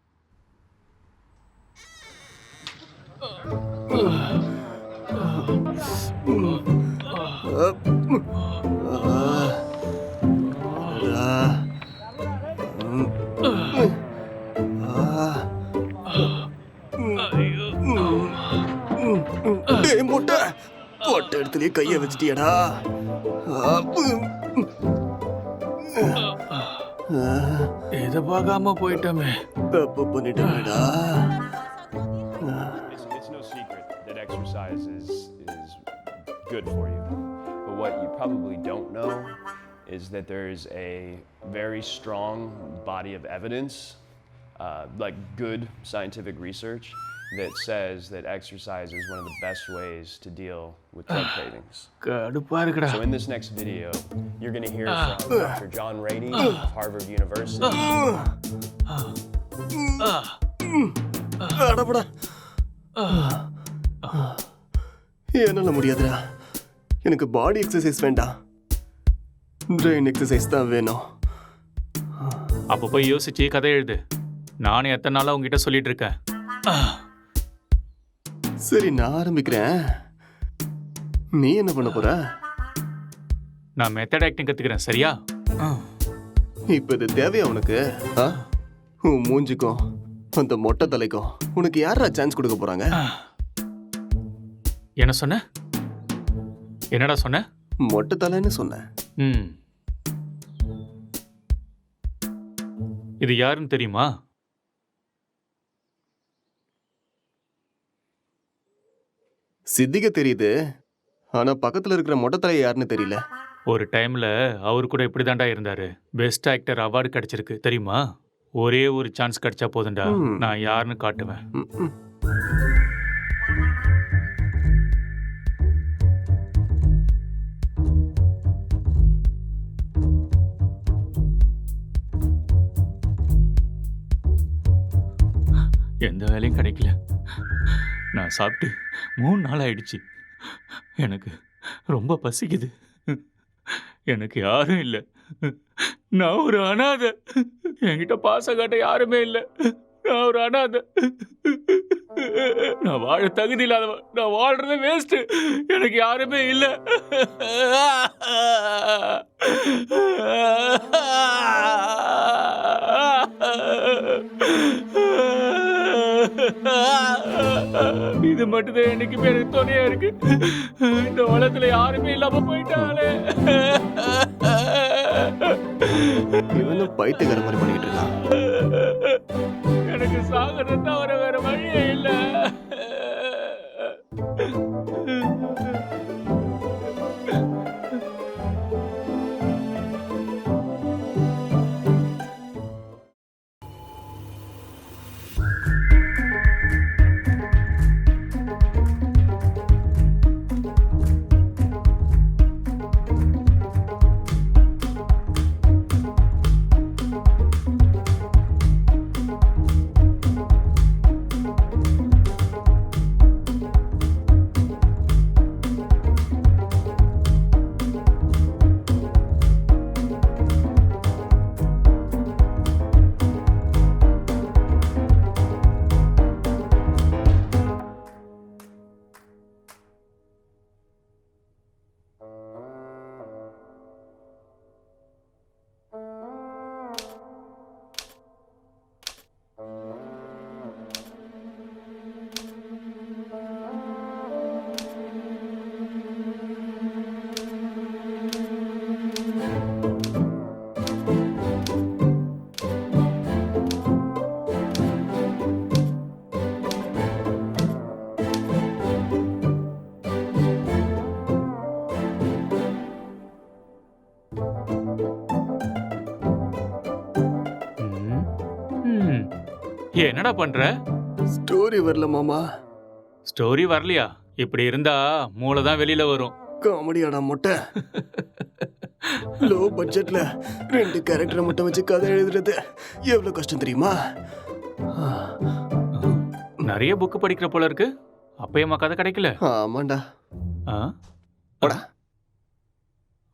முட்டை போட்ட இடத்துலயே கைய வச்சிட்டியடா. இதை பார்க்காம போயிட்டோமே. தப்பு பண்ணிட்டேடா. It's no secret that exercise is good for you. But what you probably don't know is that there is a very strong body of evidence, like good scientific research, that says that exercise is one of the best ways to deal with drug cravings. கடுப்பா இருக்குடா. So in this next video, you're going to hear from Dr. John Rady of Harvard University. அடபடா. என்னால முடியாதுடா. எனக்கு பாடி எக்ஸசைஸ் வேண்டாம், பிரெயின் எக்ஸசைஸ் தான் வேணும். அப்போ போய் யோசிச்சு கதை எழுது. நானும் எத்தனை நாளாக உங்ககிட்ட சொல்லிட்டு இருக்கேன். சரி, நான் ஆரம்பிக்கிறேன். நீ என்ன பண்ண போற? நான் மெத்தட் ஆக்டிங் கற்றுக்கிறேன், சரியா? இப்ப இது தேவையா உனக்கு? உன் மூஞ்சிக்கும் அந்த மொட்டை தலைக்கும் உனக்கு யாரா சான்ஸ் கொடுக்க போறாங்க? என்ன சொன்ன? என்னடா சொன்ன? மொட்டை தலைன்னு சொன்னேன். இது யாருன்னு தெரியுமா? சித்திக தெரியுது, ஆனா பக்கத்துல இருக்கிற மொட்டை தலை யாருன்னு தெரியல. ஒரு டைம்ல அவரு கூட இப்படி தாண்டா இருந்தாரு. பெஸ்ட் ஆக்டர் அவார்டு கிடைச்சிருக்கு தெரியுமா? ஒரே ஒரு சான்ஸ் கிடைச்சா போதுண்டா, நான் யாருன்னு காட்டுவேன். எந்த வேலையும் கிடைக்கல. நான் சாப்பிட்டு 3 நாள் ஆயிடுச்சு. எனக்கு ரொம்ப பசிக்குது. எனக்கு யாரும் இல்லை. நான் ஒரு அனாதை. என்கிட்ட பாசம் காட்ட யாருமே இல்லை. நான் ஒரு அனாதை. நான் வாழ தகுதி இல்லாதவன். நான் வாழ்றது வேஸ்ட். எனக்கு யாருமே இல்லை. இது மட்டும்தான் எனக்கு பேரு துணையா இருக்கு. இந்த உலகத்துல யாருமே இல்லாம போயிட்டாலே. இவனும் பைத்தியக்கார மாதிரி பண்ணிட்டு இருக்கான். எனக்கு சாகறது தவிர வேற வழியே இல்லை. என்னடா பண்ற? ஸ்டோரி வரல மாமா. ஸ்டோரி வரலையா? இப்படி இருந்தா மூளை தான் வெளியில வரும். காமெடியாடா மொட்டை. லோ பட்ஜெட்ல 2 கேரக்டரை மட்டும் வச்சு கதை எழுதுறது எவ்வளவு கஷ்டம் தெரியுமா? நிறைய புக் படிக்கிற போல இருக்கு. அப்பயமா கதை கிடைக்கல? ஆமாண்டா.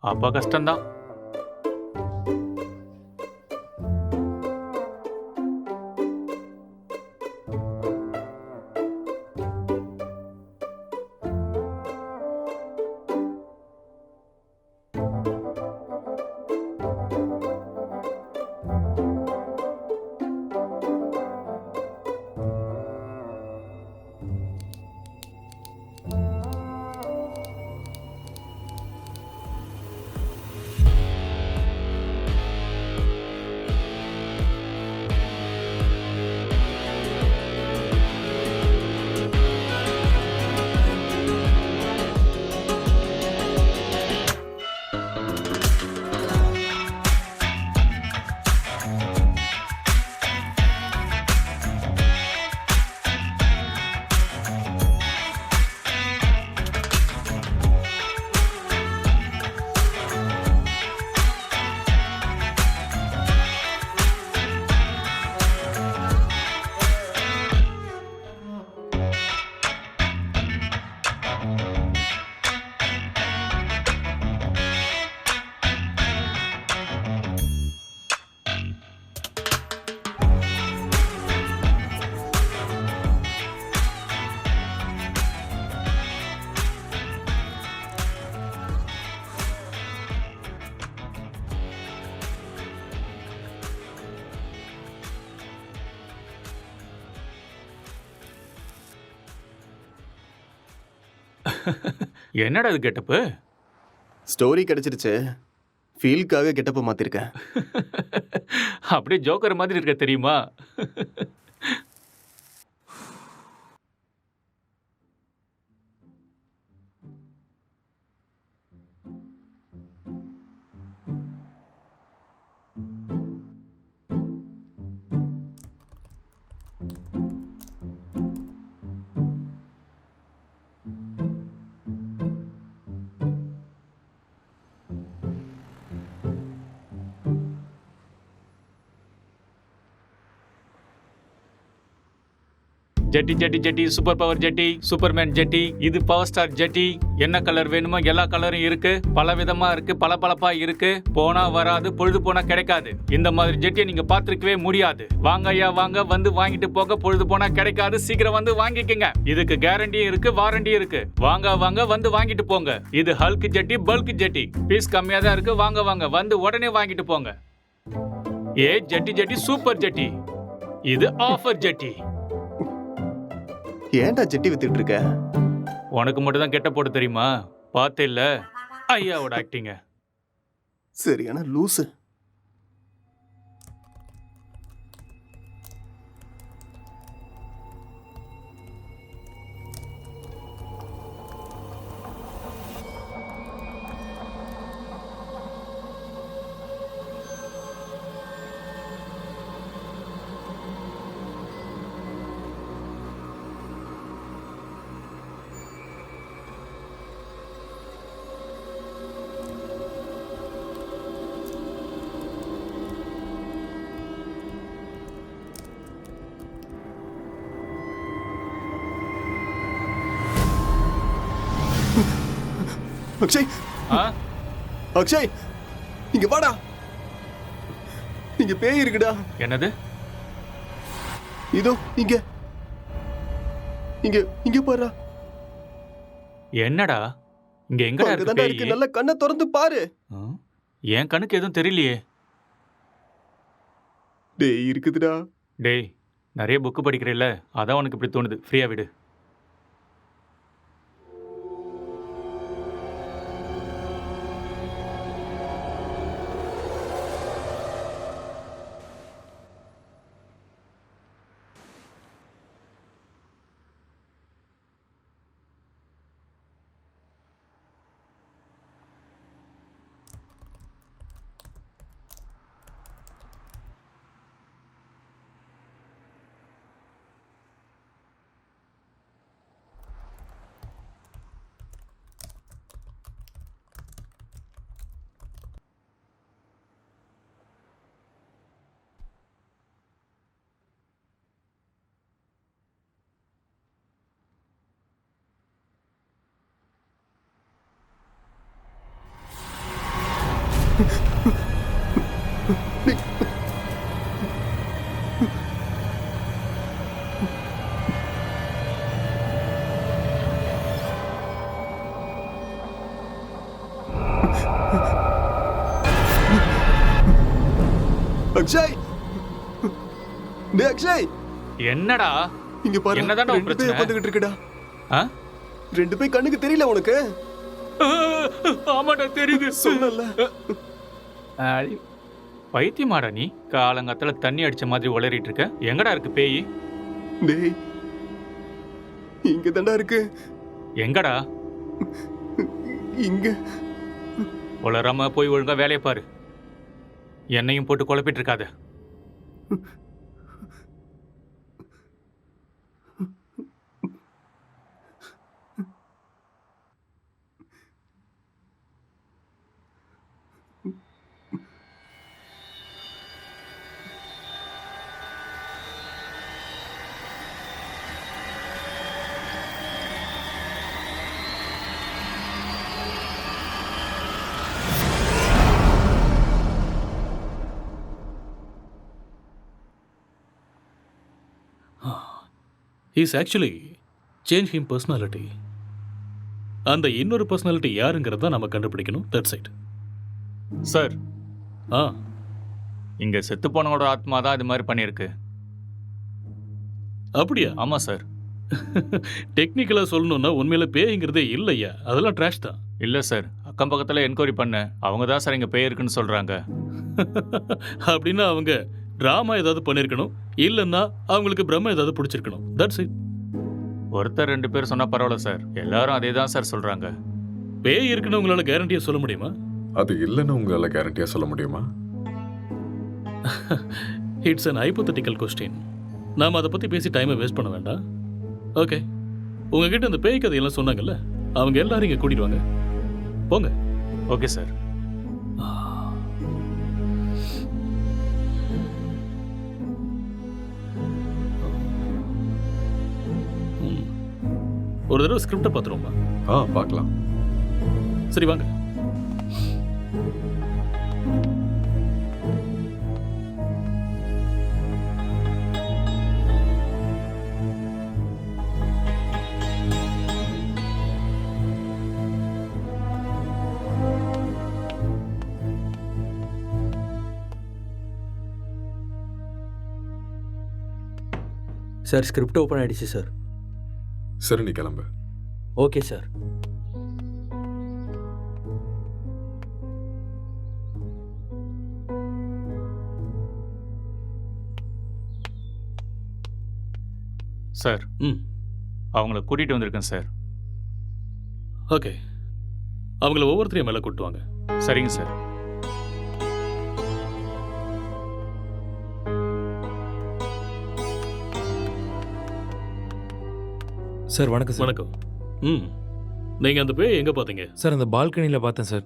அப்ப கஷ்டம்தான். என்னடா இது கெட்டப்பு? ஸ்டோரி கிடைச்சிருச்சு, ஃபீல்க்காக கெட்டப்ப மாத்திருக்கேன். அப்படியே ஜோக்கர் மாதிரி இருக்க தெரியுமா? ஜெட்டி ஜெட்டி ஜெட்டி, சூப்பர் பவர் ஜெட்டி, சூப்பர்மேன் ஜெட்டி, இது பவர் ஸ்டார் ஜெட்டி. என்ன கலர் வேணுமோ எல்லா கலரும் இருக்கு, பல விதமா இருக்கு, பளபளப்பா இருக்கு. போனா வராது, பொழுது போனா கிடைக்காது. இந்த மாதிரி ஜெட்டியை நீங்க பார்த்திருக்கவே முடியாது. வாங்க ஐயா வாங்க, வந்து வாங்கிட்டு போக. பொழுது போனா கிடைக்காது, சீக்கிரம் வந்து வாங்கிக்கங்க. இதுக்கு கேரண்டியும் இருக்கு, வாரண்டியும் இருக்கு. வாங்க வாங்க, வந்து வாங்கிட்டு போங்க. இது ஹல்க் ஜெட்டி, பல்க் ஜெட்டி. பீஸ் கம்மியா தான் இருக்கு. வாங்க வாங்க, வந்து உடனே வாங்கிட்டு போங்க. ஏ ஜெட்டி ஜெட்டி, சூப்பர் ஜெட்டி. இது ஆஃபர் ஜெட்டி. ஏன்டா ஜெட்டி வித்துட்டு இருக்க? உனக்கு மட்டும் தான் கெட்ட போட தெரியுமா? பார்த்தே இல்ல ஐயாவோட ஆக்டிங்க. சரியான லூசு. அக்ஷய், அக்ஷய், இங்க வாடா. இங்க பேய் இருக்குடா. என்னது? இதோ இங்க இங்க இங்க பாரு. என்னடா இங்க எங்கடா இருக்கு? இருக்கு? நல்ல கண்ணை திறந்து பாரு. என் கண்ணுக்கு எதுவும் தெரியலையே. டேய் இருக்குதுடா. டேய் நிறைய புக்கு படிக்கிறேல்ல, அதான் உனக்கு இப்படி தோணுது. ஃப்ரீயா விடு. அக்ஷய், டேய் அக்ஷய், என்னடா இங்க பாரு. என்னடா ரெண்டு பேய் உட்கார்ந்துகிட்டு இருக்குடா. ரெண்டு பேய் கண்ணுக்கு தெரியல உனக்கு? ஆமாடா தெரியுது. சொல்லல. பைத்தியமாடா நீ? காலங்காத்துல தண்ணி அடிச்ச மாதிரி உளறிட்டு இருக்க. எங்கடா இருக்கு பேய்? டேய் இங்க தான்டா இருக்கு. எங்கடா? இங்க. உளறாம போய் ஒழுங்கா வேலையை பாரு. என்னையும் போட்டு குழப்பிட்டு இருக்காத. He's actually changed him personality. அந்த இன்னொரு பர்சனாலிட்டி யாருங்கிறத நம்ம கண்டுபிடிக்கணும். That's it sir. இங்க செத்து போனவனோட ஆத்மா தான் இது மாதிரி பண்ணியிருக்கு. அப்படியா? ஆமா சார். டெக்னிக்கலாக சொல்லணும்னா உண்மையில பேய்ங்கிறதே இல்லையா, அதெல்லாம் ட்ராஷ் தான். இல்லை சார், அக்கம் பக்கத்தில் என்கொயரி பண்ணேன். அவங்க தான் சார் இங்கே பேய் இருக்குன்னு சொல்கிறாங்க. அப்படின்னா அவங்க ட்ராமா ஏதாவது பண்ணியிருக்கணும், இல்லைன்னா அவங்களுக்கு பிரம்ம ஏதாவது பிடிச்சிருக்கணும். That's it. ஒருத்தர் 2 பேர் சொன்னால் பரவாயில்ல சார், எல்லாரும் அதே தான் சார் சொல்கிறாங்க. பேய் இருக்குன்னு உங்களால் கேரண்டியாக சொல்ல முடியுமா? அது இல்லைன்னு உங்களால் கேரண்டியாக சொல்ல முடியுமா? It's an hypothetical question. நாம் அதை பற்றி பேசி டைமை வேஸ்ட் பண்ண வேண்டாம். ஓகே, உங்ககிட்ட இந்த பேய் கதையெல்லாம் சொன்னாங்கல்ல, அவங்க எல்லாரும் இங்கே கூட்டிட்டு வாங்க. போங்க. Okay sir. ஒரு தடவை ஸ்கிரிப்டை பார்த்துருவோமா? பார்க்கலாம். சரி வாங்க. சார் ஸ்கிரிப்ட் ஓப்பன் ஆயிடுச்சு சார். சரி, நீ கிளம்பு. Okay sir. சார், அவங்கள கூட்டிகிட்டு வந்திருக்கேன் சார். ஓகே, அவங்கள ஒவ்வொருத்தரையும் மேலே கூட்டு வாங்க. சரிங்க சார். சார் வணக்கம் சார். வணக்கம். நீங்கள் அந்த பேய் எங்கே பார்த்தீங்க? சார் அந்த பால்கனியில் பார்த்தேன் சார்.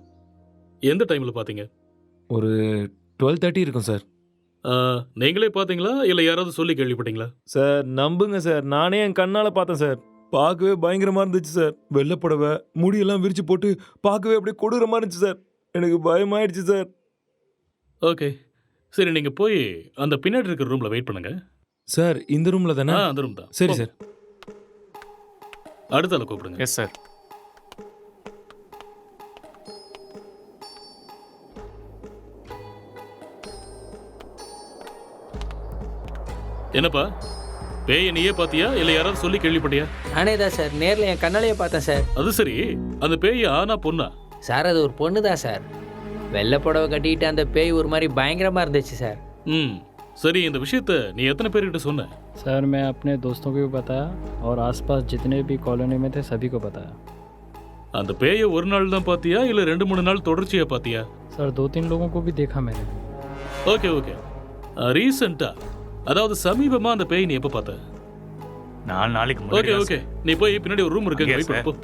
எந்த டைமில் பார்த்தீங்க? ஒரு 12:30 இருக்கும் சார். நீங்களே பார்த்தீங்களா இல்லை யாராவது சொல்லி கேள்விப்பட்டீங்களா? சார் நம்புங்க சார், நானே என் கண்ணால் பார்த்தேன் சார். பார்க்கவே பயங்கரமாக இருந்துச்சு சார். வெள்ளைப்புடவை முடியெல்லாம் விரிச்சு போட்டு பார்க்கவே அப்படியே கொடூரமாக இருந்துச்சு சார். எனக்கு பயமாயிடுச்சு சார். ஓகே சரி, நீங்கள் போய் அந்த பின்னாடி இருக்கிற ரூமில் வெயிட் பண்ணுங்க. சார் இந்த ரூமில் தானே? அந்த ரூம் தான். சரி சார். அடுத்தால கூப்பிடுங்க. Yes sir. என்னப்பா, பேயை நீயே பார்த்தியா இல்லை யாராவது சொல்லி கேள்விப்பட்டியா? நானே தான் சார், நேரில் என் கண்ணாலேயே பார்த்தேன் சார். அது சரி, அந்த பேய் ஆனா பொண்ணா? சார் அது ஒரு பொண்ணு தான் சார். வெள்ளை புடவை கட்டிட்டு அந்த பேய் ஒரு மாதிரி பயங்கரமாக இருந்துச்சு சார். சரி, இந்த விஷயத்த நீ எத்தனை பேர்கிட்ட சொன்ன? सर मैं अपने दोस्तों को भी बताया और आसपास जितने भी कॉलोनी में थे सभी को बताया. அந்த பேயை ஒரு நாள் தான் பார்த்தியா இல்லை 2-3 நாள் தொடர்ச்சியா பார்த்தியா? सर 2-3 लोगों को भी देखा मैंने. ஓகே ஓகே, ரீசெண்டா அதாவது சமீபமா அந்த பேய் நீ எப்போ பார்த்த? 4 நாளைக்கு ஓகே முன்னாடி. ஓகே, நீ போய் பின்னாடி ஒரு ரூம் இருக்கு, வெயிட் பண்ணு போ.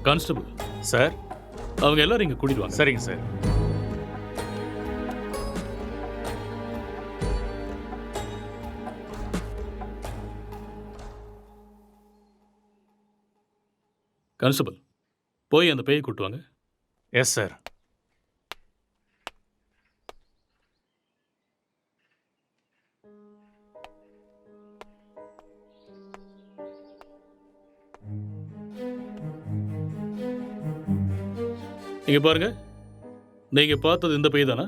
கான்ஸ்டபிள் சார், அவங்க எல்லாரும் இங்க கூட்டிட்டு வாங்க. சரிங்க சார். கான்ஸ்டபிள் போய் அந்த பேயை கூட்டு வாங்க. Yes sir. இங்க பாருங்க, நீங்க பார்த்தது இந்த பேய் தானா?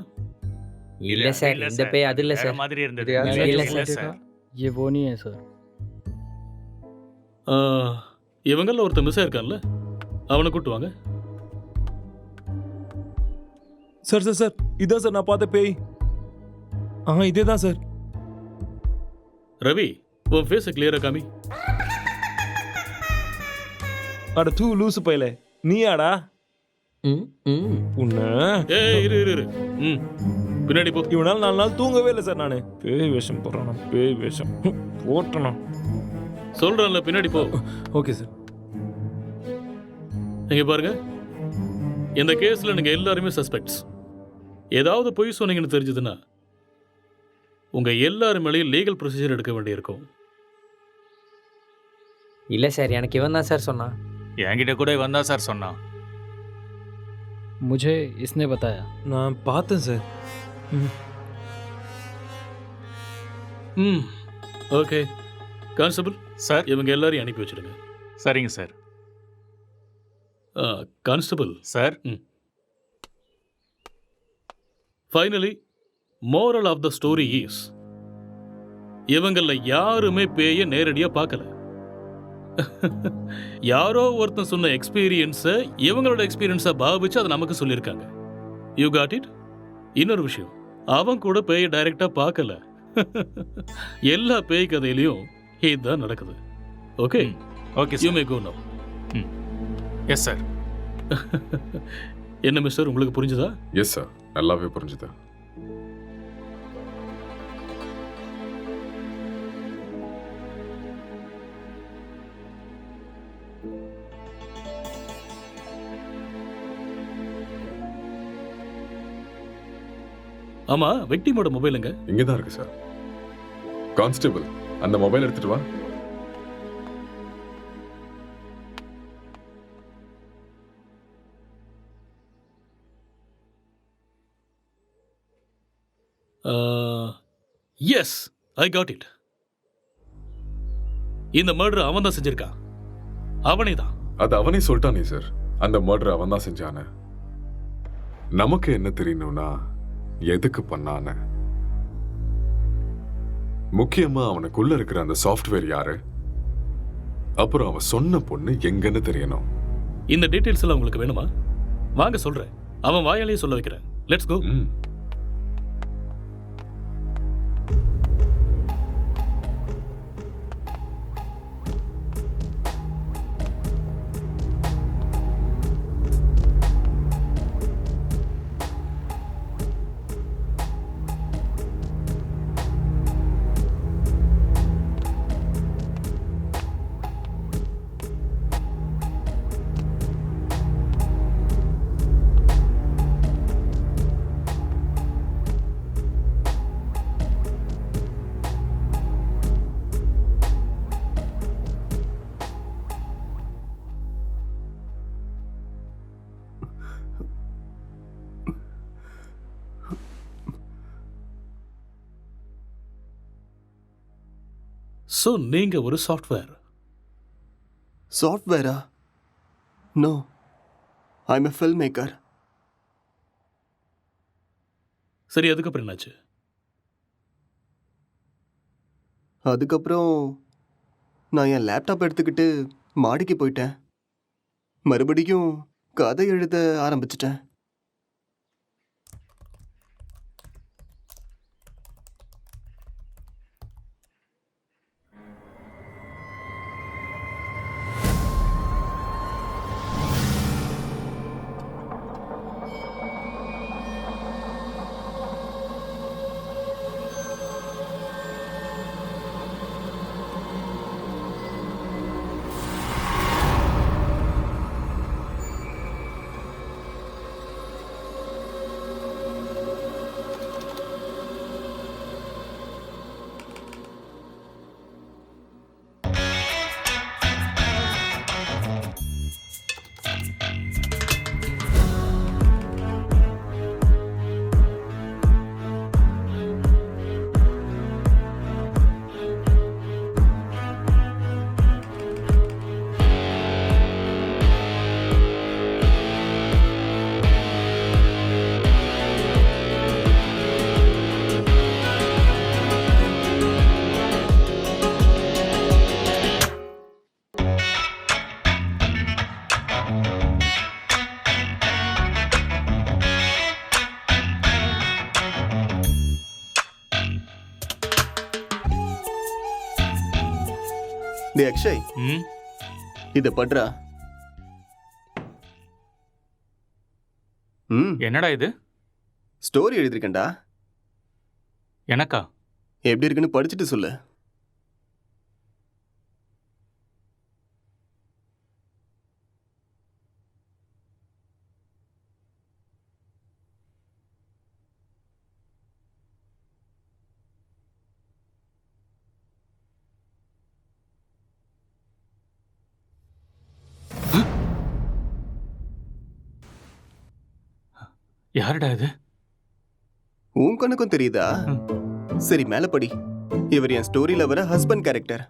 இல்லை சார், இந்த பேய் அது இல்லை சார். மாதிரி இருந்தது. இல்லை இல்லை சார். சார். ये वो नहीं है सर. இவங்கள ஒருத்தர் மிஸ் ஆயிருக்கான்ல, அவனை கூட்டு வாங்க. சார் சார் சார், இதான் சார் நான் பார்த்த பேய். இதே தான் சார். ரவி, உன் ஃபேஸை கிளியரா காமி. அட தூ லூசு பையலே, நீயாடா? உன்ன இரு இரு இரு. பின்னாடி போ. இவனால 4 நாள் தூங்கவே இல்லை சார். நான் பேய் வேஷம் போடுறான், பேய் வேஷம் போட்டனா சொல்றேன்ல, பின்னாடி போ. Okay sir. இங்க பாருங்க, இந்த கேஸ்ல நீங்க எல்லாருமே சஸ்பெக்ட்ஸ். ஏதாவது பொய் சொன்னீங்கன்னு தெரிஞ்சதுன்னா உங்க எல்லாரும் மேலேயும் லீகல் ப்ரொசீஜர் எடுக்க வேண்டியிருக்கும். இல்லை சார், எனக்கு இவன் தான் சார் சொன்னான். என்கிட்ட கூட இவன் தான் சார் சொன்னான். मुझे इसने बताया. நான் பார்த்தேன் சார். ஓகே கான்ஸ்டபிள் சார், இவங்க எல்லாரையும் அனுப்பி வச்சிடுங்க. சரிங்க sir. Constable sir, finally moral of the story is இவங்கள யாருமே பேய நேரடியா பார்க்கல. யாரோ ஒருத்தன் சொன்ன எக்ஸ்பீரியன்ஸை இவங்களோட எக்ஸ்பீரியன்ஸை பாவிச்சு அதை நமக்கு சொல்லியிருக்காங்க. You got it? இன்னொரு விஷயம், அவன் கூட பேயை டைரக்டா பார்க்கல. எல்லா பேய் கதையிலையும் இதுதான் நடக்குது. Okay okay you may go now. Yes sir. என்ன மிஸ்டர், உங்களுக்கு புரிஞ்சுதா? எஸ் சார், நல்லாவே புரிஞ்சுது. ஆமா, விக்டிமோட மொபைலுங்க? இங்கே தான் இருக்கு சார். கான்ஸ்டபிள், அந்த மொபைல் எடுத்துட்டு வா. Yes, I got it. இந்த மர்டர் அவன் தான் செஞ்சிருக்கான். அவனே தான். அது அவனே சொல்லிட்டானே சார், அந்த மர்டர் அவன் தான் செஞ்சானே. நமக்கு என்ன தெரியணும்னா எதுக்கு பண்ணான, முக்கியமா அவனுக்குள்ள இருக்கிற அந்த சாஃப்ட்வேர் யாரு, அப்புறம் அவன் சொன்ன பொண்ணு எங்கன்னு தெரியணும். இந்த டீடைல்ஸ் எல்லாம் உங்களுக்கு வேணுமா? வாங்க சொல்றேன். அவன் வாயாலேயே சொல்ல வைக்கிறேன். Let's go. ஸோ நீங்க ஒரு சாஃப்ட்வேர்? சாஃப்ட்வேரா? No, I am a film maker. சரி, அதுக்கப்புறம் என்னாச்சு? அதுக்கப்புறம் நான் என் லேப்டாப் எடுத்துக்கிட்டு மாடிக்கு போயிட்டேன். மறுபடியும் கதை எழுத ஆரம்பிச்சிட்டேன். டேய் அக்ஷய், இத பண்றா. என்னடா இது? ஸ்டோரி எழுதிருக்கேன்டா. எனக்கா? எப்படி இருக்குன்னு படிச்சுட்டு சொல்லு. யாருடா இது? உன் கணக்கும் தெரியுதா? சரி, மேல படி. இவர் என் ஸ்டோரியில வர ஹஸ்பண்ட் கேரக்டர்.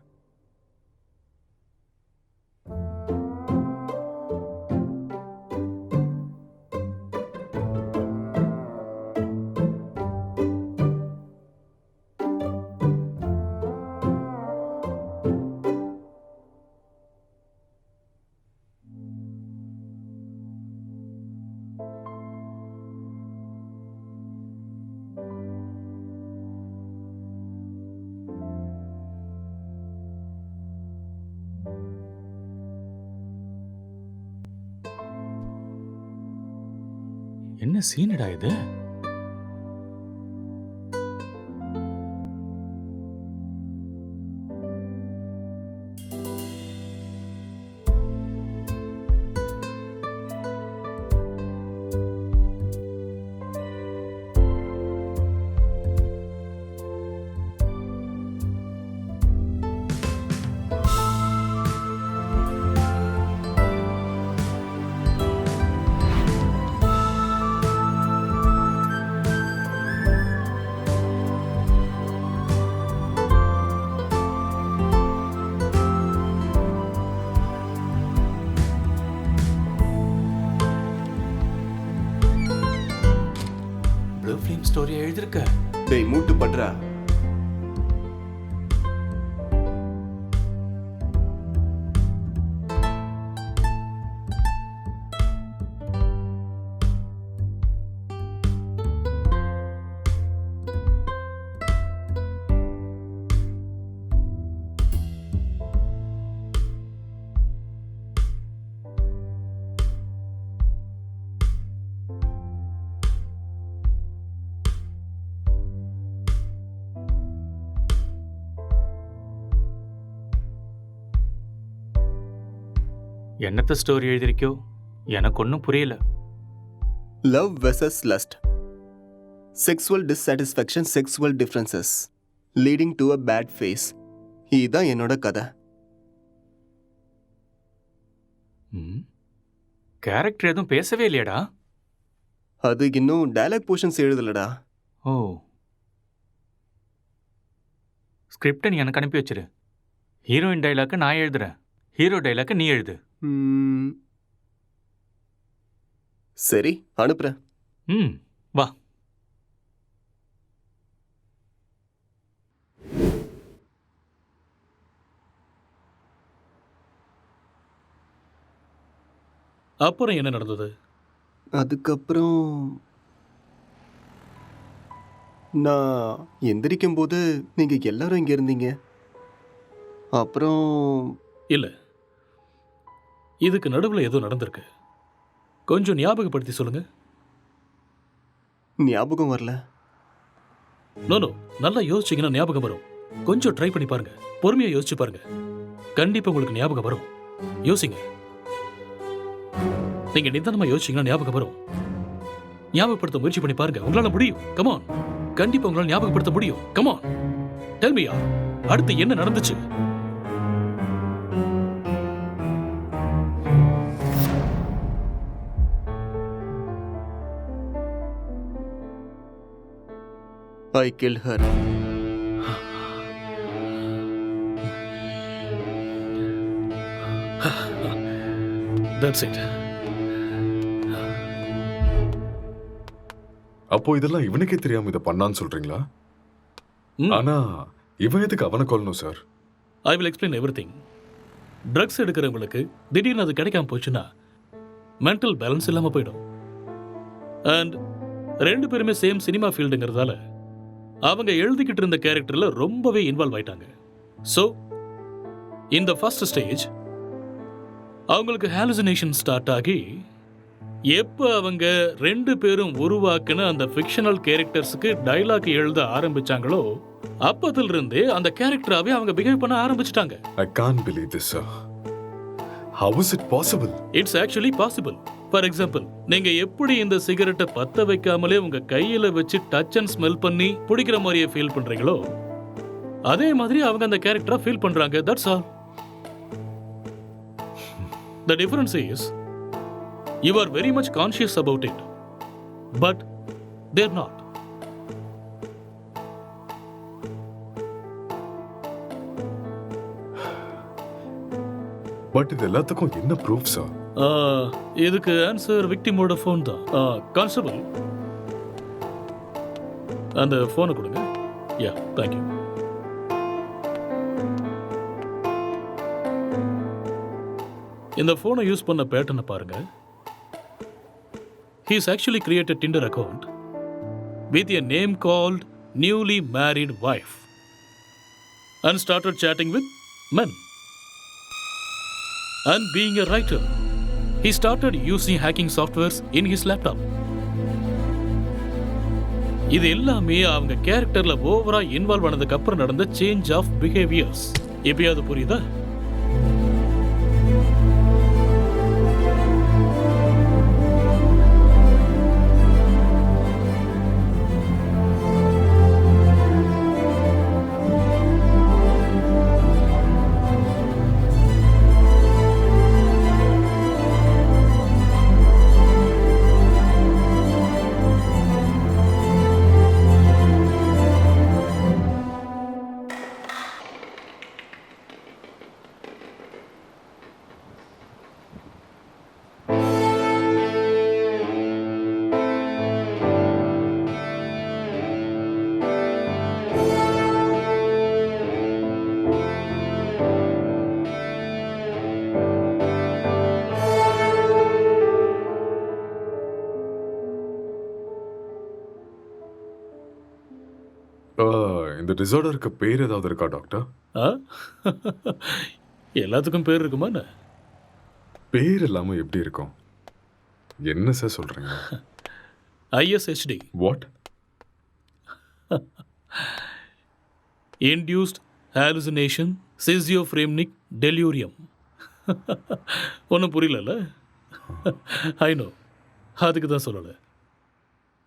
என்ன சீனடா இது? ப்ளூ ஃபிலிம் ஸ்டோரி எழுதிருக்க? டேய் மூட்டு பண்றா. என்னத்த ஸ்டோரி எழுதிருக்கியோ எனக்கு ஒன்றும் புரியல. Love versus lust, sexual dissatisfaction, sexual differences leading to a bad phase. இதுதான் என்னோட கதை. கேரக்டர் எதுவும் பேசவே இல்லையாடா? அது இன்னும் டயலாக் போர்ஷன்ஸ் எழுதலடா. ஓ, ஸ்கிரிப்டை நீ எனக்கு அனுப்பி வச்சிரு. ஹீரோயின் டைலாக்கை நான் எழுதுறேன், ஹீரோ டைலாக்கை நீ எழுது. சரி, அனுப்புறேன். வா. அப்புறம் என்ன நடந்தது? அதுக்கப்புறம் நான் எந்திரிக்கும் போது நீங்க எல்லாரும் இங்க இருந்தீங்க. அப்புறம் இல்ல, இதுக்கு நடுவில் ஏதோ நடந்திருக்கு. கொஞ்சம் ஞாபகப்படுத்தி சொல்லுங்க. ஞாபகம் வரல. நோ, நல்லா யோசிச்சீங்கன்னா ஞாபகம் வரும். கொஞ்சம் ட்ரை பண்ணி பாருங்க, பொறுமையா யோசிச்சு பாருங்க, கண்டிப்பா உங்களுக்கு ஞாபகம் வரும். யோசிங்க, நீங்க நிதானமா யோசிச்சீங்கன்னா ஞாபகம் வரும். ஞாபகப்படுத்த முயற்சி பண்ணி பாருங்க, உங்களால முடியும். கமான், கண்டிப்பா உங்களால ஞாபகப்படுத்த முடியும். கமான், டெல் மீ, அடுத்து என்ன நடந்துச்சு? I killed her. That's it. அப்போ இதெல்லாம் இவனுக்கே தெரியாம இதை பண்ணான்னு சொல்றீங்களா? ஆனா இவன் எதுக்கு அவனை கொல்லணும் sir? I will explain everything. Drugs எடுக்கிறவங்களுக்கு திடீர்னு அது கிடைக்காம போச்சுன்னா மென்டல் பேலன்ஸ் இல்லாம போயிடும். அண்ட் ரெண்டு பேருமே சேம் சினிமா ஃபீல்டுங்கிறதால அவங்க எழுதிக்கிட்டு இருந்த கேரக்டர்ல ரொம்பவே இன்வால்வ் ஆயிட்டாங்க. ஸோ இந்த ஃபர்ஸ்ட் ஸ்டேஜ் அவங்களுக்கு ஹாலுசினேஷன் ஸ்டார்ட் ஆகி எப்போ அவங்க ரெண்டு பேரும் உருவாக்குன அந்த ஃபிக்ஷனல் கேரக்டர்ஸுக்கு டைலாக் எழுத ஆரம்பிச்சாங்களோ அப்பத்துல இருந்தே அந்த கேரக்டராகவே அவங்க பிஹேவ் பண்ண ஆரம்பிச்சிட்டாங்க. I can't believe this, sir. How is it possible? It's actually possible. For example, நீங்க எப்படி இந்த சிகரெட்டை பத்த வைக்காமலே உங்க கையில வச்சு டச் அண்ட் ஸ்மெல் பண்ணி பிடிக்கிற மாதிரியே ஃபீல் பண்றீங்களோ அதே மாதிரி அவங்க அந்த கேரக்டரா ஃபீல் பண்றாங்க. That's all. The difference is you are very much conscious about it, but they're not. But இது எல்லாத்துக்கும் என்ன ப்ரூஃப் சார்? இதுக்கு ஆன்சர் விக்டிமோட ஃபோன் தான். கான்ஸ்டபிள், அந்த ஃபோனை கொடுங்க. யா, தேங்க்யூ. இந்த ஃபோனை யூஸ் பண்ண பேட்டர்னை பாருங்க. He's actually created Tinder account with a name called newly married wife and started chatting with men. And being a writer, he started using hacking softwares in his laptop. இது எல்லாமே அவங்க கேரக்டர்ல ஓவரா இன்வால்வ் ஆனதுக்கு அப்புறம் நடந்த சேஞ்ச் ஆஃப் பிஹேவியர்ஸ். எப்பயாவது புரியுதா? இந்த டிசார்டருக்கு பேர் ஏதாவது இருக்கா டாக்டர்? எல்லாத்துக்கும் பேர் இருக்குமா? பேர் இல்லாமல் எப்படி இருக்கும்? என்ன சார் சொல்கிறீங்க? ISHD. What? Induced hallucination schizophrenic delirium. ஒன்றும் புரியல. ஐ நோ, அதுக்கு தான் சொல்லலை.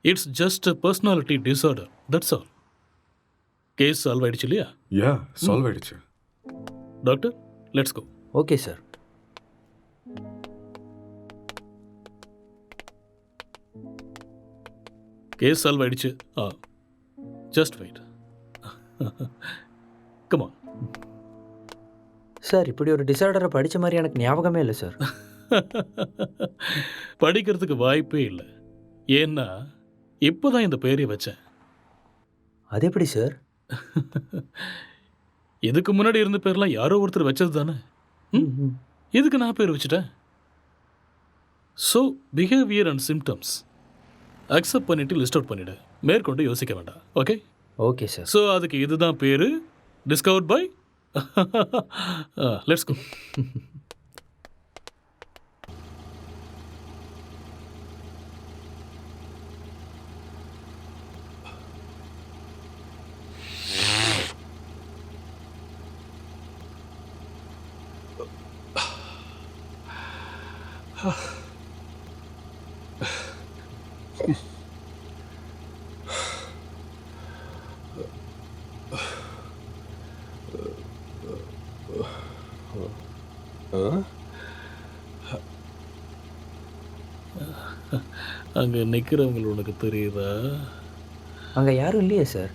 It's just a personality disorder, that's all. Case solve ஆயிடுச்சு இல்லையா? யா, சால்வ் ஆயிடுச்சு. Doctor, let's go. Okay sir. Case solve ஆயிடுச்சு. Just wait. Come on. Sir, இப்படி ஒரு டிசார்டரை படித்த மாதிரி எனக்கு ஞாபகமே இல்லை சார். படிக்கிறதுக்கு வாய்ப்பே இல்லை. ஏன்னா இப்போதான் இந்த பேரை வச்சேன். அது எப்படி சார்? இதுக்கு முன்னாடி இருந்த பேர்லாம் யாரோ ஒருத்தர் வச்சது தானே. இதுக்கு நான் பேர் வச்சுட்டேன். So behaviour and symptoms accept பண்ணிட்டு லிஸ்ட் அவுட் பண்ணிவிடு. மேற்கொண்டு யோசிக்க வேண்டாம். ஓகே? Okay sir. ஸோ அதுக்கு இதுதான் பேர். Discovered by. Let's go. அங்கே நிற்கிறவங்க உனக்கு தெரியுதா? அங்கே யாரும் இல்லையே சார்.